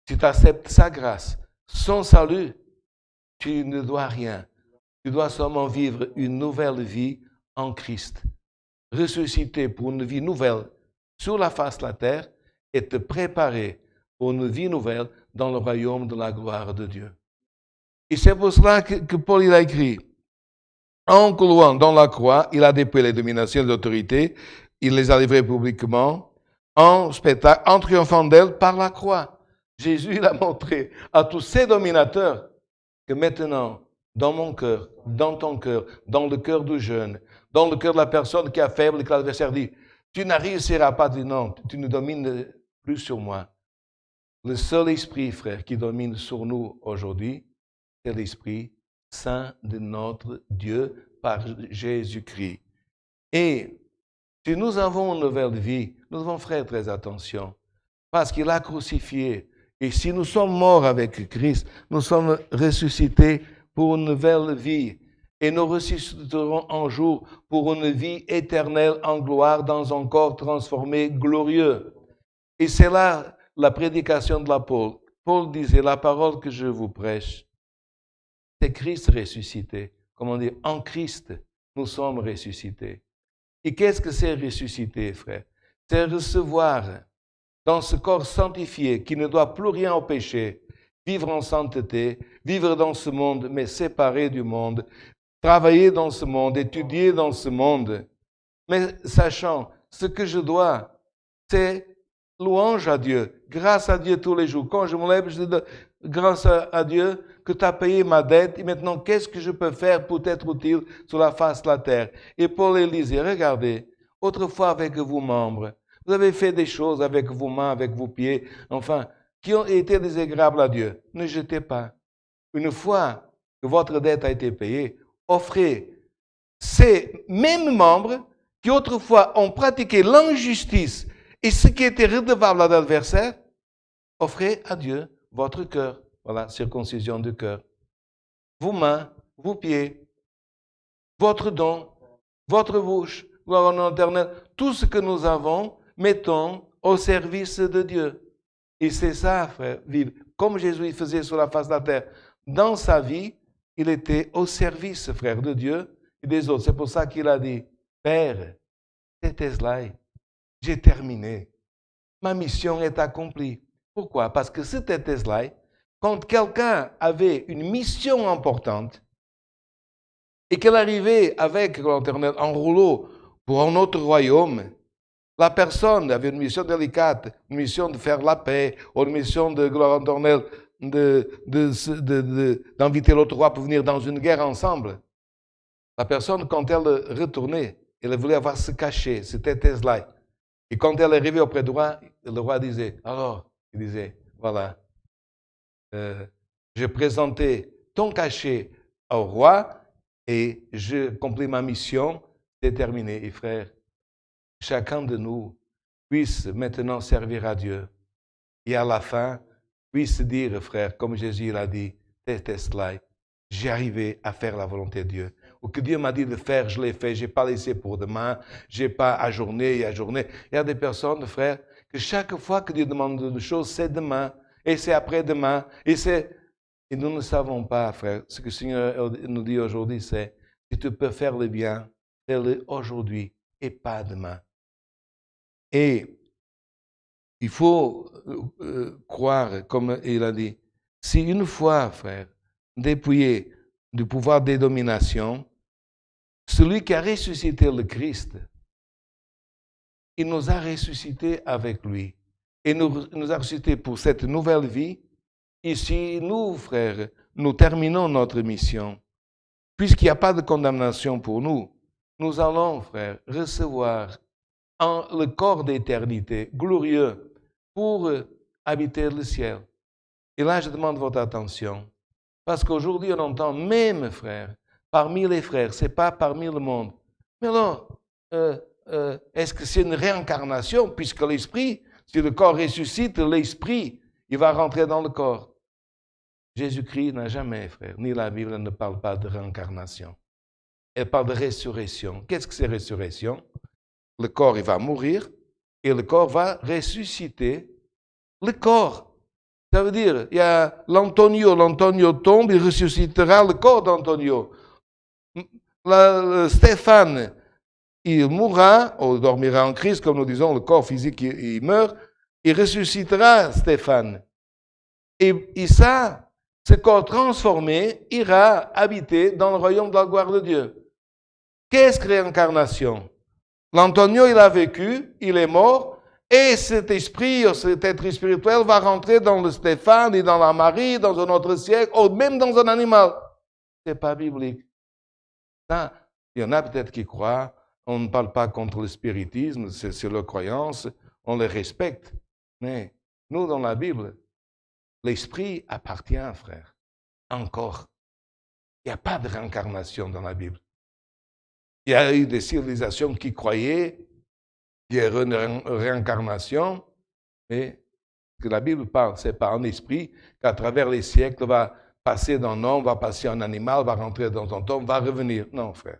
si tu acceptes sa grâce, son salut, tu ne dois rien. Tu dois seulement vivre une nouvelle vie en Christ. Ressusciter pour une vie nouvelle sur la face de la terre et te préparer pour une vie nouvelle dans le royaume de la gloire de Dieu. Et c'est pour cela que Paul il a écrit, en clouant dans la croix, il a dépouillé les dominations et l'autorité, il les a livrées publiquement, en spectacle, en triomphant d'elles par la croix. Jésus il a montré à tous ces dominateurs que maintenant, dans mon cœur, dans ton cœur, dans le cœur du jeune, dans le cœur de la personne qui est faible et que l'adversaire dit, tu ne réussiras pas, dis non, tu ne domines plus sur moi. Le seul esprit, frère, qui domine sur nous aujourd'hui, c'est l'Esprit Saint de notre Dieu par Jésus-Christ. Et si nous avons une nouvelle vie, nous devons faire très attention, parce qu'il a crucifié. Et si nous sommes morts avec Christ, nous sommes ressuscités pour une nouvelle vie. Et nous ressusciterons un jour pour une vie éternelle en gloire dans un corps transformé glorieux. Et c'est là la prédication de l'apôtre. Paul disait, la parole que je vous prêche, c'est Christ ressuscité. Comment dire, en Christ, nous sommes ressuscités. Et qu'est-ce que c'est ressusciter, frère? C'est recevoir dans ce corps sanctifié qui ne doit plus rien au péché, vivre en sainteté, vivre dans ce monde, mais séparé du monde, travailler dans ce monde, étudier dans ce monde, mais sachant ce que je dois, c'est louange à Dieu, grâce à Dieu tous les jours. Quand je me lève, je dis grâce à Dieu que tu as payé ma dette et maintenant qu'est-ce que je peux faire pour être utile sur la face de la terre? Et Paul il disait, regardez, autrefois avec vos membres, vous avez fait des choses avec vos mains, avec vos pieds, enfin, qui ont été désagréables à Dieu. Ne jetez pas. Une fois que votre dette a été payée, offrez ces mêmes membres qui autrefois ont pratiqué l'injustice et ce qui était redevable à l'adversaire, offrez à Dieu votre cœur. Voilà, circoncision du cœur. Vos mains, vos pieds, votre don, votre bouche, gloire au nom éternel, tout ce que nous avons, mettons au service de Dieu. Et c'est ça, frère, vivre. Comme Jésus faisait sur la face de la terre. Dans sa vie, il était au service, frère, de Dieu et des autres. C'est pour ça qu'il a dit, Père, c'était cela. J'ai terminé. Ma mission est accomplie. Pourquoi? Parce que c'était cela. Quand quelqu'un avait une mission importante et qu'elle arrivait avec l'Éternel en rouleau pour un autre royaume, la personne avait une mission délicate, une mission de faire la paix, ou une mission de gloire éternelle, d'inviter l'autre roi pour venir dans une guerre ensemble. La personne, quand elle retournait, elle voulait avoir ce cachet, c'était Tesla. Et quand elle est arrivée auprès du roi, le roi disait, alors, il disait, voilà, je présentais ton cachet au roi et je accomplis ma mission, c'est terminé. Et frère, chacun de nous puisse maintenant servir à Dieu. Et à la fin, puisse dire, frère, comme Jésus l'a dit, Tesla, j'ai arrivé à faire la volonté de Dieu. Ou que Dieu m'a dit de faire, je l'ai fait, je n'ai pas laissé pour demain, je n'ai pas ajourné et ajourné. Il y a des personnes, frère, que chaque fois que Dieu demande des choses, c'est demain, et c'est après-demain, et nous ne savons pas, frère. Ce que le Seigneur nous dit aujourd'hui, c'est, si tu peux faire le bien, fais-le aujourd'hui et pas demain. Et il faut croire, comme il a dit, si une fois, frère, dépouillé du pouvoir des dominations, celui qui a ressuscité le Christ, il nous a ressuscité avec lui. Et nous a ressuscité pour cette nouvelle vie. Et si nous, frères, nous terminons notre mission, puisqu'il n'y a pas de condamnation pour nous, nous allons, frères, recevoir le corps d'éternité glorieux pour habiter le ciel. Et là, je demande votre attention. Parce qu'aujourd'hui, on entend même, frères, parmi les frères, ce n'est pas parmi le monde. Mais alors, est-ce que c'est une réincarnation? Puisque l'esprit, si le corps ressuscite, l'esprit, il va rentrer dans le corps. Jésus-Christ n'a jamais, frère, ni la Bible ne parle pas de réincarnation. Elle parle de résurrection. Qu'est-ce que c'est résurrection? Le corps, il va mourir et le corps va ressusciter. Le corps, ça veut dire, il y a l'Antonio tombe, il ressuscitera le corps d'Antonio. Stéphane, il mourra, ou dormira en Christ, comme nous disons, le corps physique, il meurt, il ressuscitera Stéphane. Et ça, ce corps transformé ira habiter dans le royaume de la gloire de Dieu. Qu'est-ce que réincarnation? L'Antonio, il a vécu, il est mort, et cet esprit, cet être spirituel va rentrer dans le Stéphane et dans la Marie, dans un autre siècle, ou même dans un animal. Ce n'est pas biblique. Ça, il y en a peut-être qui croient, on ne parle pas contre le spiritisme, c'est leur croyance, on les respecte. Mais nous, dans la Bible, l'esprit appartient, frère, encore. Il n'y a pas de réincarnation dans la Bible. Il y a eu des civilisations qui croyaient qu'il y a une réincarnation, mais ce que la Bible parle, c'est pas un esprit qu'à travers les siècles va passer d'un homme, va passer en animal, va rentrer dans un tombe, va revenir. Non, frère.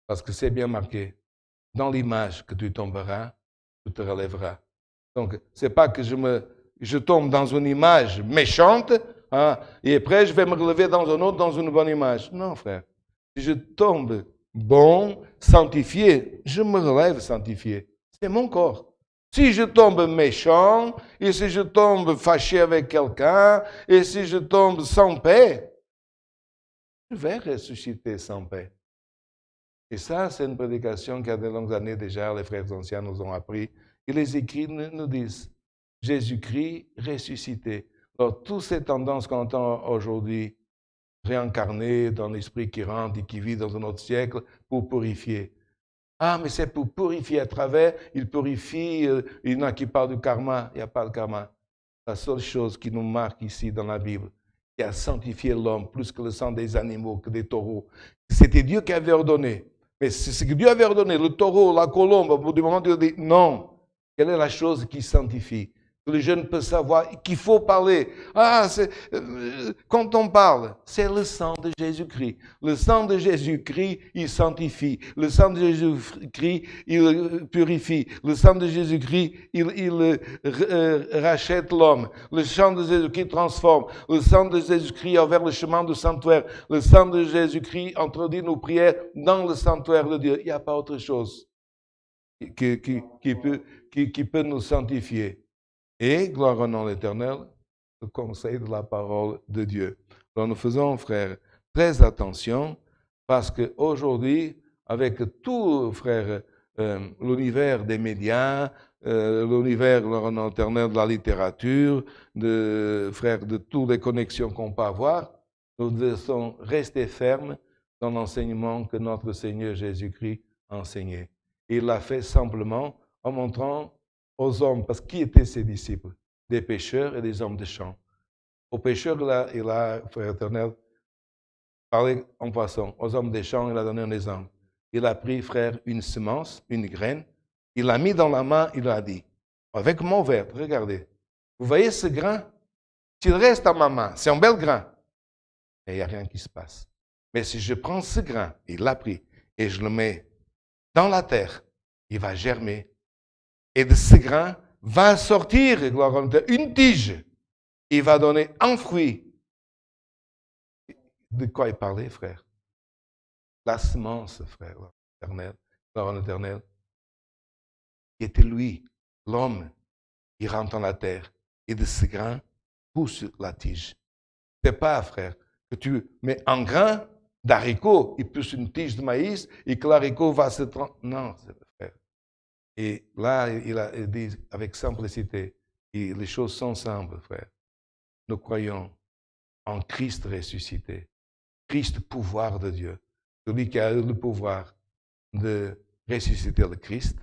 Parce que c'est bien marqué. Dans l'image que tu tomberas, tu te relèveras. Donc, c'est pas que je tombe dans une image méchante, hein, et après je vais me relever dans un autre, dans une bonne image. Non, frère. Si je tombe bon, sanctifié, je me relève sanctifié. C'est mon corps. Si je tombe méchant, et si je tombe fâché avec quelqu'un, et si je tombe sans paix, je vais ressusciter sans paix. Et ça, c'est une prédication qu'il y a de longues années déjà, les frères anciens nous ont appris. Et les écrits nous disent, Jésus-Christ ressuscité. Alors, toutes ces tendances qu'on entend aujourd'hui, réincarné dans l'esprit qui rentre et qui vit dans un autre siècle pour purifier. Ah, mais c'est pour purifier à travers, il purifie, il y en a qui parlent du karma, il n'y a pas de karma. La seule chose qui nous marque ici dans la Bible, qui a sanctifié l'homme plus que le sang des animaux, que des taureaux, c'était Dieu qui avait ordonné. Mais c'est ce que Dieu avait ordonné, le taureau, la colombe, au bout du moment, Dieu dit non. Quelle est la chose qui sanctifie? Que le jeune peut savoir qu'il faut parler. Ah, quand on parle, c'est le sang de Jésus-Christ. Le sang de Jésus-Christ, il sanctifie. Le sang de Jésus-Christ, il purifie. Le sang de Jésus-Christ, il rachète l'homme. Le sang de Jésus-Christ transforme. Le sang de Jésus-Christ a ouvert le chemin du sanctuaire. Le sang de Jésus-Christ introduit nos prières dans le sanctuaire de Dieu. Il n'y a pas autre chose qui peut nous sanctifier. Et, gloire au nom de l'Éternel, le conseil de la parole de Dieu. Alors nous faisons, frères, très attention, parce qu'aujourd'hui, avec tout, frère, l'univers des médias, l'univers, gloire éternelle, de la littérature, frère, de toutes les connexions qu'on peut avoir, nous devons rester fermes dans l'enseignement que notre Seigneur Jésus-Christ a enseigné. Il l'a fait simplement en montrant aux hommes, parce qui étaient ses disciples? Des pécheurs et des hommes de champ. Aux pécheurs, il a, frère éternel, parlé en passant. Aux hommes des champs, il a donné un exemple. Il a pris, frère, une semence, une graine, il l'a mis dans la main, il a dit, avec mon verbe, regardez, vous voyez ce grain? S'il reste dans ma main, c'est un bel grain, et il n'y a rien qui se passe. Mais si je prends ce grain, il l'a pris, et je le mets dans la terre, il va germer. Et de ce grain va sortir, gloire à Dieu, une tige. Il va donner un fruit. De quoi il parlait, frère? La semence, frère, l'éternel, gloire à l'éternel, qui était lui, l'homme, qui rentre dans la terre. Et de ce grain pousse la tige. C'est pas, frère, que tu mets un grain d'haricot, il pousse une tige de maïs et que l'haricot va se... Non, frère. Et là, il dit avec simplicité, et les choses sont simples, frère. Nous croyons en Christ ressuscité. Christ, pouvoir de Dieu. Celui qui a eu le pouvoir de ressusciter le Christ.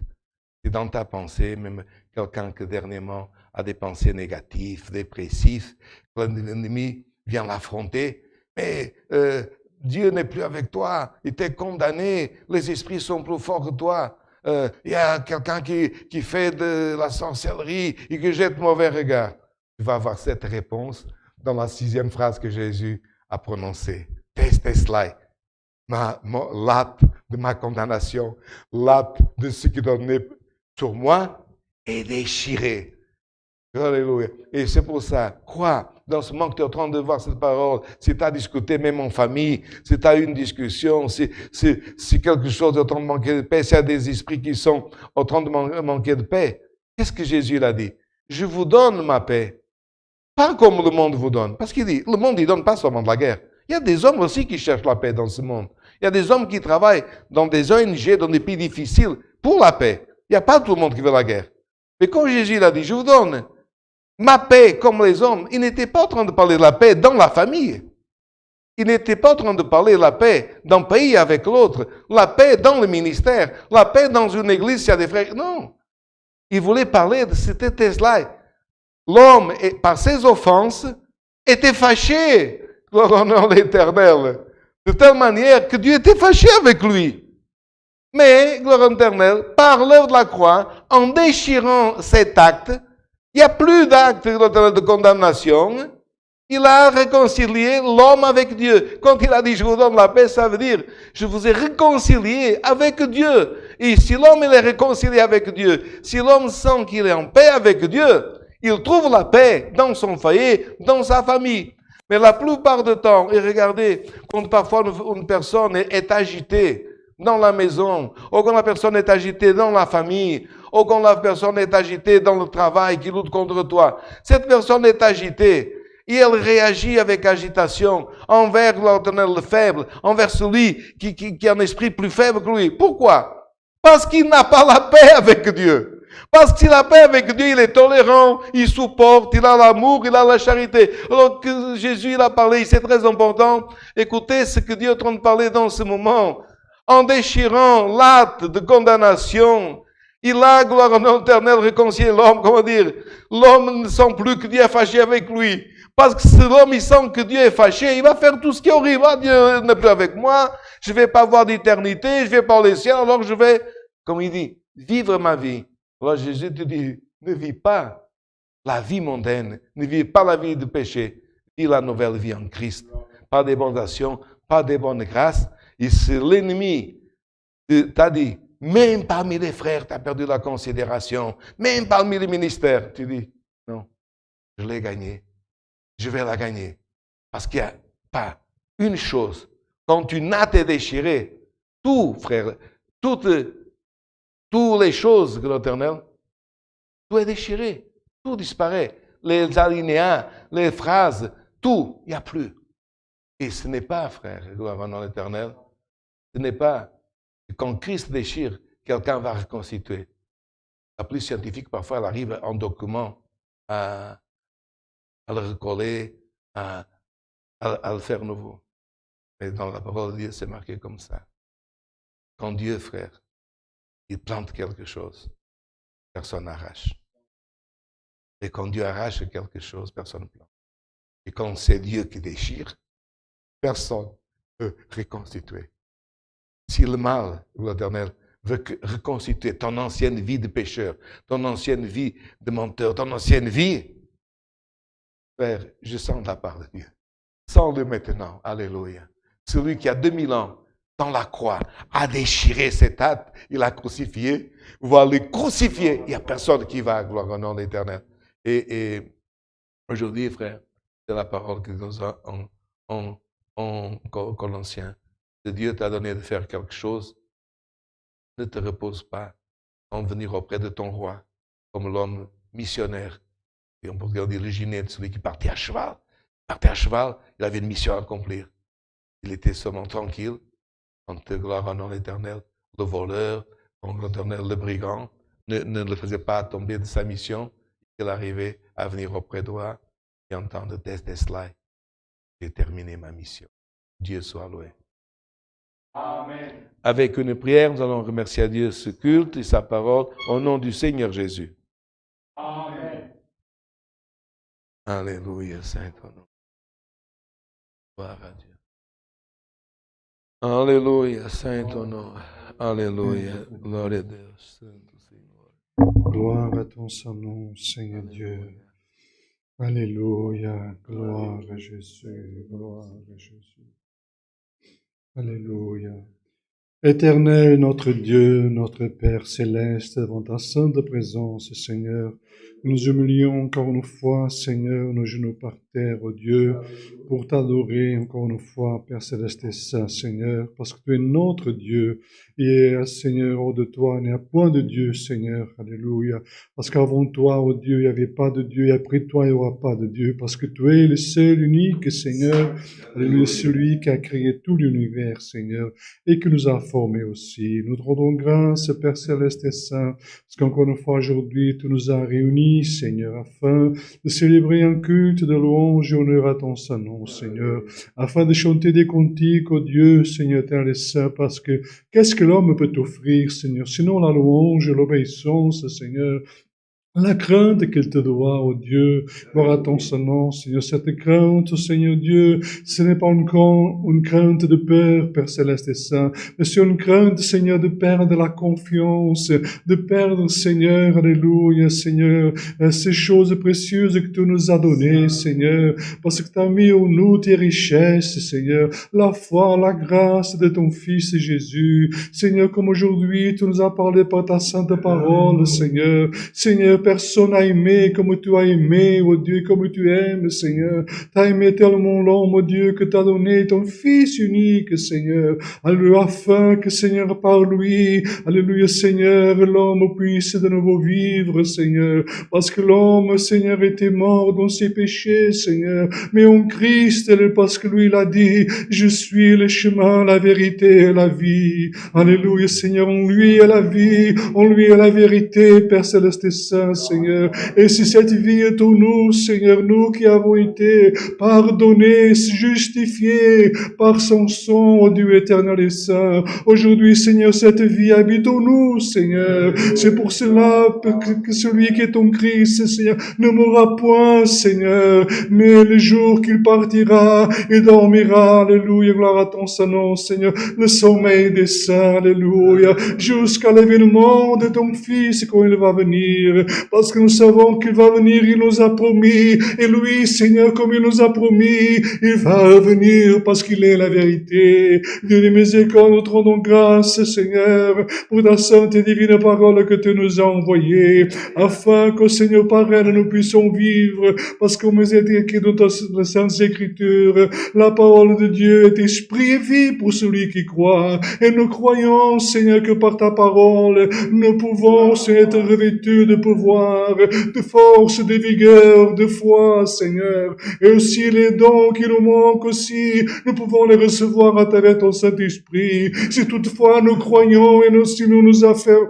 C'est dans ta pensée, même quelqu'un qui dernièrement a des pensées négatives, dépressives, quand l'ennemi vient l'affronter, mais Dieu n'est plus avec toi, il t'est condamné, les esprits sont plus forts que toi. Il y a quelqu'un qui fait de la sorcellerie et qui jette mauvais regard. Tu vas avoir cette réponse dans la 6e phrase que Jésus a prononcée. Testes-la. L'acte de ma condamnation, l'acte de ce qui donnait sur moi est déchiré. Alléluia. Et c'est pour ça, crois, dans ce moment que tu es en train de voir cette parole, si tu as discuté même en famille, si tu as eu une discussion, si quelque chose est en train de manquer de paix, s'il y a des esprits qui sont en train de manquer de paix, qu'est-ce que Jésus a dit? Je vous donne ma paix. Pas comme le monde vous donne. Parce qu'il dit, le monde, il ne donne pas seulement de la guerre. Il y a des hommes aussi qui cherchent la paix dans ce monde. Il y a des hommes qui travaillent dans des ONG, dans des pays difficiles, pour la paix. Il n'y a pas tout le monde qui veut la guerre. Mais quand Jésus l'a dit, je vous donne ma paix comme les hommes, il n'était pas en train de parler de la paix dans la famille. Il n'était pas en train de parler de la paix d'un pays avec l'autre, la paix dans le ministère, la paix dans une église, s'il y a des frères. Non. Il voulait parler de cette thèse-là. L'homme, par ses offenses, était fâché, gloire à l'Éternel, de telle manière que Dieu était fâché avec lui. Mais, gloire à l'Éternel, par l'œuvre de la croix, en déchirant cet acte, il n'y a plus d'acte de condamnation. Il a réconcilié l'homme avec Dieu. Quand il a dit, je vous donne la paix, ça veut dire, je vous ai réconcilié avec Dieu. Et si l'homme est réconcilié avec Dieu, si l'homme sent qu'il est en paix avec Dieu, il trouve la paix dans son foyer, dans sa famille. Mais la plupart du temps, et regardez, quand parfois une personne est agitée dans la maison, ou quand la personne est agitée dans la famille, ou quand la personne est agitée dans le travail qui lutte contre toi, cette personne est agitée et elle réagit avec agitation envers l'Éternel le faible, envers celui qui a un esprit plus faible que lui. Pourquoi? Parce qu'il n'a pas la paix avec Dieu. Parce qu'il a paix avec Dieu, il est tolérant, il supporte, il a l'amour, il a la charité. Alors que Jésus il a parlé, c'est très important. Écoutez ce que Dieu est en train de parler dans ce moment. En déchirant l'acte de condamnation, il a, gloire à l'Éternel, réconcilié l'homme. Comment dire? L'homme ne sent plus que Dieu est fâché avec lui. Parce que si l'homme il sent que Dieu est fâché, il va faire tout ce qui est horrible. Ah, Dieu n'est plus avec moi, je ne vais pas avoir d'éternité, je vais pas au ciel, alors je vais, comme il dit, vivre ma vie. Alors Jésus te dit, ne vis pas la vie mondaine, ne vis pas la vie de péché, vis la nouvelle vie en Christ. Pas des bonnes actions, pas des bonnes grâces. Et c'est l'ennemi t'a dit, même parmi les frères, tu as perdu la considération, même parmi les ministères. Tu dis, non, je l'ai gagné, je vais la gagner. Parce qu'il n'y a pas une chose. Quand tu n'as été déchiré, tout, frère, toutes les choses de l'Éternel, tout est déchiré, tout disparaît. Les alinéas, les phrases, tout, il n'y a plus. Et ce n'est pas, frère, gloire à l'Éternel, ce n'est pas quand Christ déchire, quelqu'un va reconstituer. La plus scientifique, parfois, elle arrive en document à le recoller, à le faire nouveau. Et dans la parole de Dieu, c'est marqué comme ça. Quand Dieu, frère, il plante quelque chose, personne n'arrache. Et quand Dieu arrache quelque chose, personne ne plante. Et quand c'est Dieu qui déchire, personne ne peut reconstituer. Si le mal, l'Éternel, veut reconstituer ton ancienne vie de pécheur, ton ancienne vie de menteur, ton ancienne vie, frère, je sens la part de Dieu. Sens-le maintenant. Alléluia. Celui qui a 2000 ans, dans la croix, a déchiré cet acte, il a crucifié, va le crucifier. Il n'y a personne qui va à gloire au nom de l'Éternel. Et aujourd'hui, frère, c'est la parole que nous avons en Colossiens. Si Dieu t'a donné de faire quelque chose, ne te repose pas en venir auprès de ton roi, comme l'homme missionnaire. Et on pourrait dire l'originel, celui qui partait à cheval. Il avait une mission à accomplir. Il était seulement tranquille, en te gloire en nom l'Éternel. Le voleur, en l'Éternel, le brigand, ne le faisait pas tomber de sa mission. Il arrivait à venir auprès de toi et entendre cela. J'ai terminé ma mission. Dieu soit loué. Amen. Avec une prière, nous allons remercier à Dieu ce culte et sa parole au nom du Seigneur Jésus. Amen. Alléluia, Saint ton nom. Gloire à Dieu. Alléluia, Saint ton nom. Alléluia, gloire à Dieu. Gloire à ton Saint-Nom, Seigneur Dieu. Alléluia, gloire à Jésus, gloire à Jésus. Alléluia. Éternel, notre Dieu, notre Père céleste, devant ta sainte présence, Seigneur, nous nous humilions encore une fois, Seigneur, nos genoux par terre, ô Dieu, pour t'adorer encore une fois, Père céleste et saint, Seigneur, parce que tu es notre Dieu, et Seigneur, hors de toi, il n'y a point de Dieu, Seigneur, alléluia, parce qu'avant toi, ô Dieu, il n'y avait pas de Dieu, et après toi, il n'y aura pas de Dieu, parce que tu es le seul, unique, Seigneur, alléluia, celui qui a créé tout l'univers, Seigneur, et qui nous a formés aussi. Nous te rendons grâce, Père céleste et saint, parce qu'encore une fois aujourd'hui, tu nous as réunis, Seigneur, afin de célébrer un culte de louange et honneur à ton saint nom, Seigneur, afin de chanter des cantiques au Dieu, Seigneur éternel et saint, parce que qu'est-ce que l'homme peut t'offrir, Seigneur, sinon la louange, l'obéissance, Seigneur, la crainte qu'il te doit, ô Dieu, gloire à ton nom, Seigneur, cette crainte, Seigneur Dieu, ce n'est pas une crainte de peur, Père céleste et saint, mais c'est une crainte, Seigneur, de perdre la confiance, de perdre, Seigneur, alléluia, Seigneur, ces choses précieuses que tu nous as données, Seigneur, parce que tu as mis en nous tes richesses, Seigneur, la foi, la grâce de ton Fils Jésus, Seigneur, comme aujourd'hui tu nous as parlé par ta sainte parole, Seigneur, personne n'a aimé comme tu as aimé, oh Dieu, comme tu aimes, Seigneur. Tu as aimé tellement l'homme, oh Dieu, que tu as donné ton Fils unique, Seigneur. Alléluia, afin que, Seigneur, par lui, alléluia, Seigneur, l'homme puisse de nouveau vivre, Seigneur. Parce que l'homme, Seigneur, était mort dans ses péchés, Seigneur. Mais en Christ, parce que lui, il a dit, je suis le chemin, la vérité et la vie. Alléluia, Seigneur, en lui est la vie, en lui est la vérité, Père céleste et saint, Seigneur, et si cette vie est en nous, Seigneur, nous qui avons été pardonnés, justifiés par son sang, ô Dieu éternel et saint, aujourd'hui, Seigneur, cette vie habite en nous, Seigneur, c'est pour cela que celui qui est en Christ, Seigneur, ne mourra point, Seigneur, mais le jour qu'il partira, il dormira, alléluia, gloire à ton Saint-Nom, Seigneur, le sommeil des saints, alléluia, jusqu'à l'événement de ton Fils quand il va venir, parce que nous savons qu'il va venir, il nous a promis, et lui, Seigneur, comme il nous a promis, il va venir parce qu'il est la vérité. Dieu de miséricorde, nous te rendons grâce, Seigneur, pour ta sainte et divine parole que tu nous as envoyée, afin qu'au Seigneur par elle nous puissions vivre, parce qu'on nous est écrit dans ta sainte écriture, la parole de Dieu est esprit et vie pour celui qui croit, et nous croyons, Seigneur, que par ta parole, nous pouvons être revêtus de pouvoir, de force, de vigueur, de foi, Seigneur. Et aussi les dons qui nous manquent aussi, nous pouvons les recevoir à travers ton Saint-Esprit. Si toutefois nous croyons et si nous nous affairons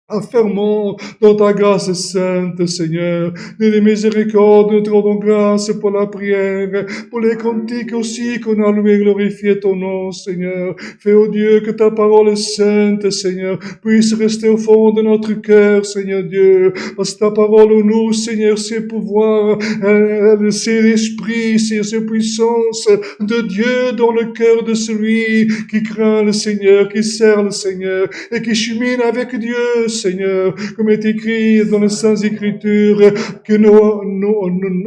Affermons dans ta grâce sainte, Seigneur, de miséricorde, nous te rendons grâce pour la prière, pour les cantiques aussi qu'on a loué et glorifié ton nom, Seigneur. Fais, ô Dieu, que ta parole sainte, Seigneur, puisse rester au fond de notre cœur, Seigneur Dieu, parce que ta parole en nous, Seigneur, c'est pouvoir, c'est l'esprit, c'est puissance de Dieu dans le cœur de celui qui craint le Seigneur, qui sert le Seigneur et qui chemine avec Dieu, Seigneur, comme est écrit dans les Saintes Écritures, que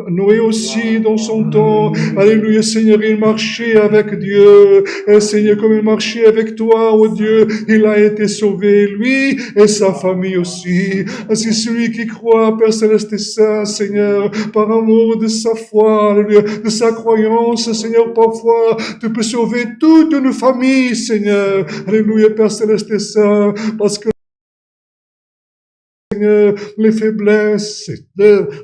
Noé aussi, dans son temps, alléluia, Seigneur, il marchait avec Dieu, et Seigneur, comme il marchait avec toi, oh Dieu, il a été sauvé, lui et sa famille aussi. Ainsi, celui qui croit, Père Céleste et Saint, Seigneur, par amour de sa foi, alléluia, de sa croyance, Seigneur, parfois, tu peux sauver toute une famille, Seigneur, alléluia, Père Céleste et Saint, parce que Seigneur, les faiblesses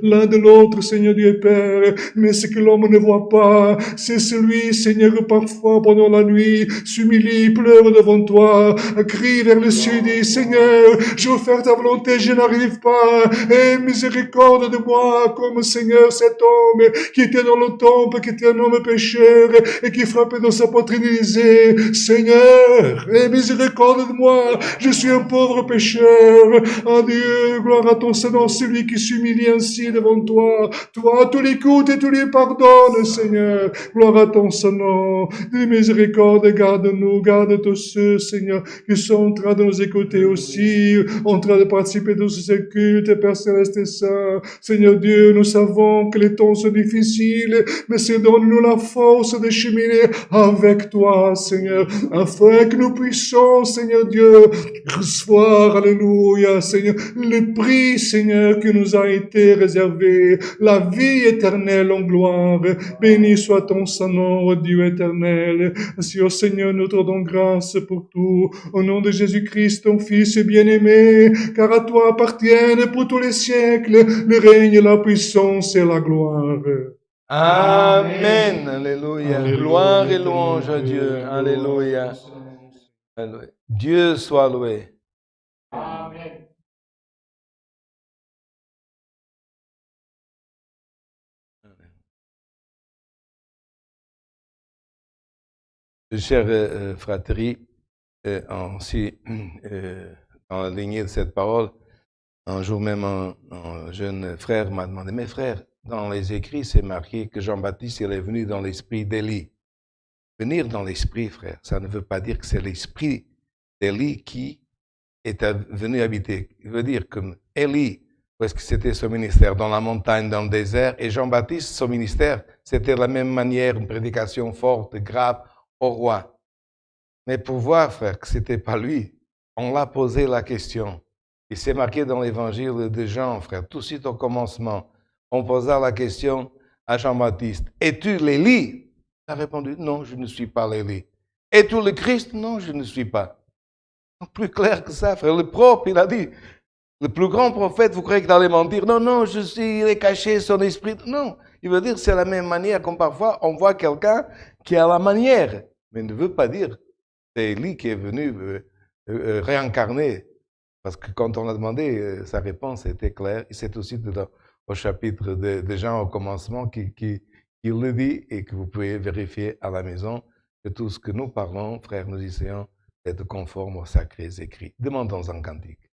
l'un de l'autre, Seigneur Dieu et Père, mais ce que l'homme ne voit pas, c'est celui, Seigneur, parfois pendant la nuit, s'humilie, pleure devant toi, crie vers le ciel, dit, Seigneur, je veux faire ta volonté, je n'arrive pas, et miséricorde de moi, comme Seigneur, cet homme qui était dans le temple, qui était un homme pécheur, et qui frappait dans sa poitrine, il disait, Seigneur, et miséricorde de moi, je suis un pauvre pécheur, oh Dieu, gloire à ton Seigneur, celui qui s'humilie ainsi devant toi. Toi, tu l'écoutes et tu lui pardonnes, Seigneur. Gloire à ton Seigneur. De miséricorde, garde-nous, garde tous ceux, Seigneur, qui sont en train de nous écouter aussi, en train de participer de ce culte, Père Céleste et Saint. Seigneur Dieu, nous savons que les temps sont difficiles, mais c'est donne-nous la force de cheminer avec toi, Seigneur, afin que nous puissions, Seigneur Dieu, recevoir, alléluia, Seigneur, le prix, Seigneur, qui nous a été réservé, la vie éternelle en gloire. Béni soit ton Saint-Nom, ô Dieu éternel. Ainsi, ô Seigneur, nous te rendons grâce pour tout. Au nom de Jésus-Christ, ton Fils bien-aimé, car à toi appartiennent pour tous les siècles le règne, la puissance et la gloire. Amen. Alléluia. Alléluia. Gloire et louange à Dieu. Alléluia. Alléluia. Dieu soit loué. Amen. Chers fratries, ainsi, dans la lignée de cette parole, un jour même, un jeune frère m'a demandé, mes frères, dans les écrits, c'est marqué que Jean-Baptiste, il est venu dans l'esprit d'Élie. Venir dans l'esprit, frère, ça ne veut pas dire que c'est l'esprit d'Élie qui est venu habiter. Il veut dire que Élie, parce que c'était son ministère dans la montagne, dans le désert, et Jean-Baptiste, son ministère, c'était de la même manière, une prédication forte, grave au roi. Mais pour voir, frère, que ce n'était pas lui, on l'a posé la question. Et c'est marqué dans l'évangile de Jean, frère, tout de suite au commencement. On posa la question à Jean-Baptiste, es-tu l'Élie? Il a répondu, non, je ne suis pas l'Élie. Es-tu le Christ? Non, je ne suis pas. Plus clair que ça, frère. Le propre, il a dit, le plus grand prophète, vous croyez qu'il allait mentir? Non, non, il est caché son esprit. Non, il veut dire c'est la même manière comme parfois on voit quelqu'un qui a la manière, mais ne veut pas dire c'est Élie qui est venu réincarner. Parce que quand on a demandé, sa réponse était claire. Et c'est aussi au chapitre de Jean au commencement qu'il le dit et que vous pouvez vérifier à la maison que tout ce que nous parlons, frères, nous essayons d'être conformes aux sacrés écrits. Demandons un cantique.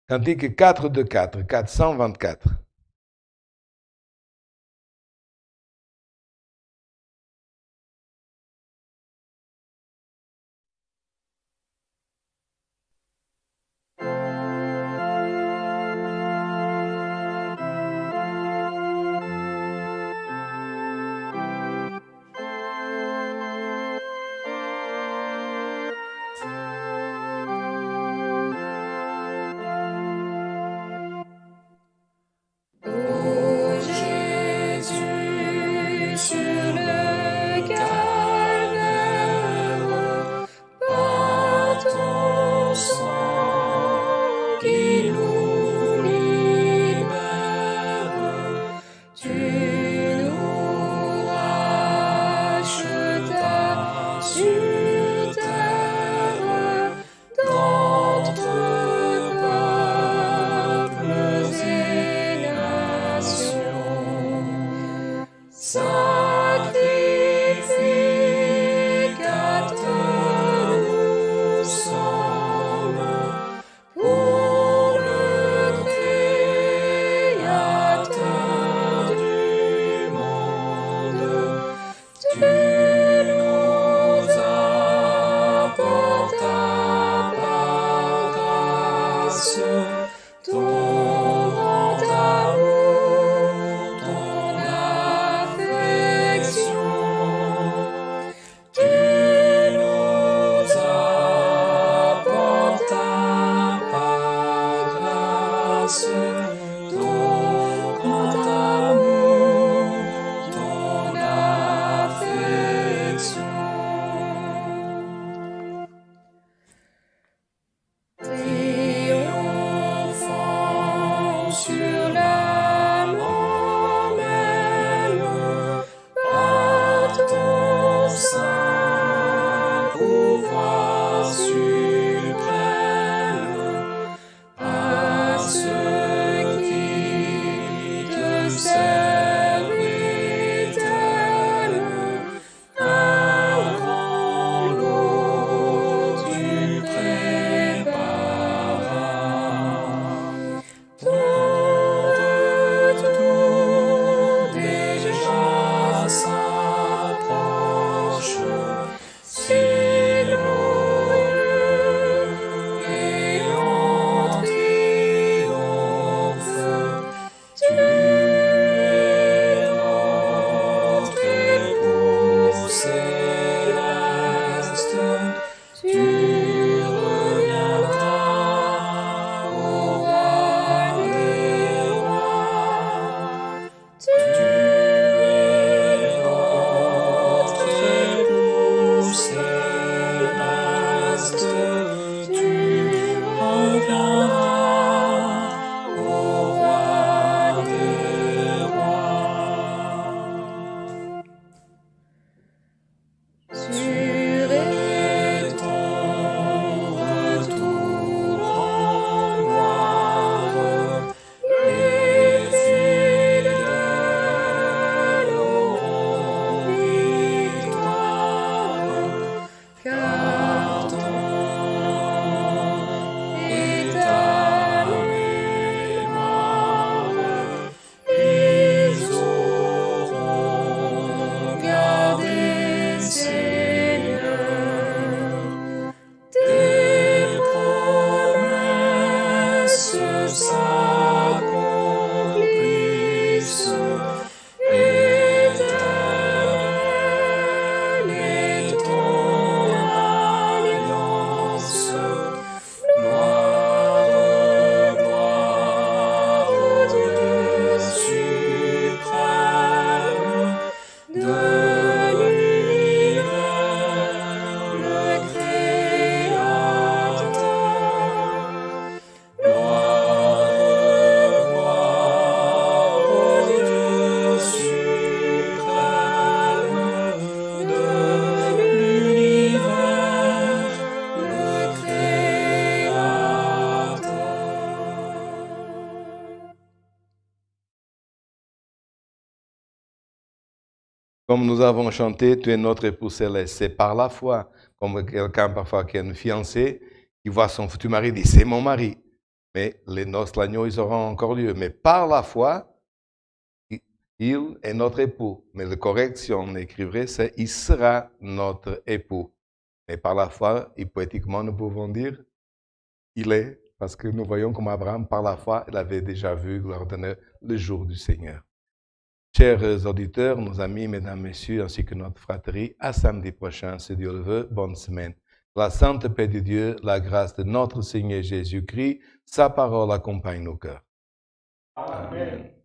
Cantique 4 de 4, 424. Comme nous avons chanté, tu es notre époux céleste. C'est par la foi, comme quelqu'un parfois qui a une fiancée, qui voit son futur mari, dit c'est mon mari. Mais les noces, l'agneau, ils auront encore lieu. Mais par la foi, il est notre époux. Mais le correct, si on écrivait, c'est il sera notre époux. Mais par la foi, et poétiquement, nous pouvons dire il est, parce que nous voyons comme Abraham, par la foi, il avait déjà vu le jour du Seigneur. Chers auditeurs, nos amis, mesdames, messieurs, ainsi que notre fratrie, à samedi prochain, si Dieu le veut, bonne semaine. La sainte paix de Dieu, la grâce de notre Seigneur Jésus-Christ, sa parole accompagne nos cœurs. Amen.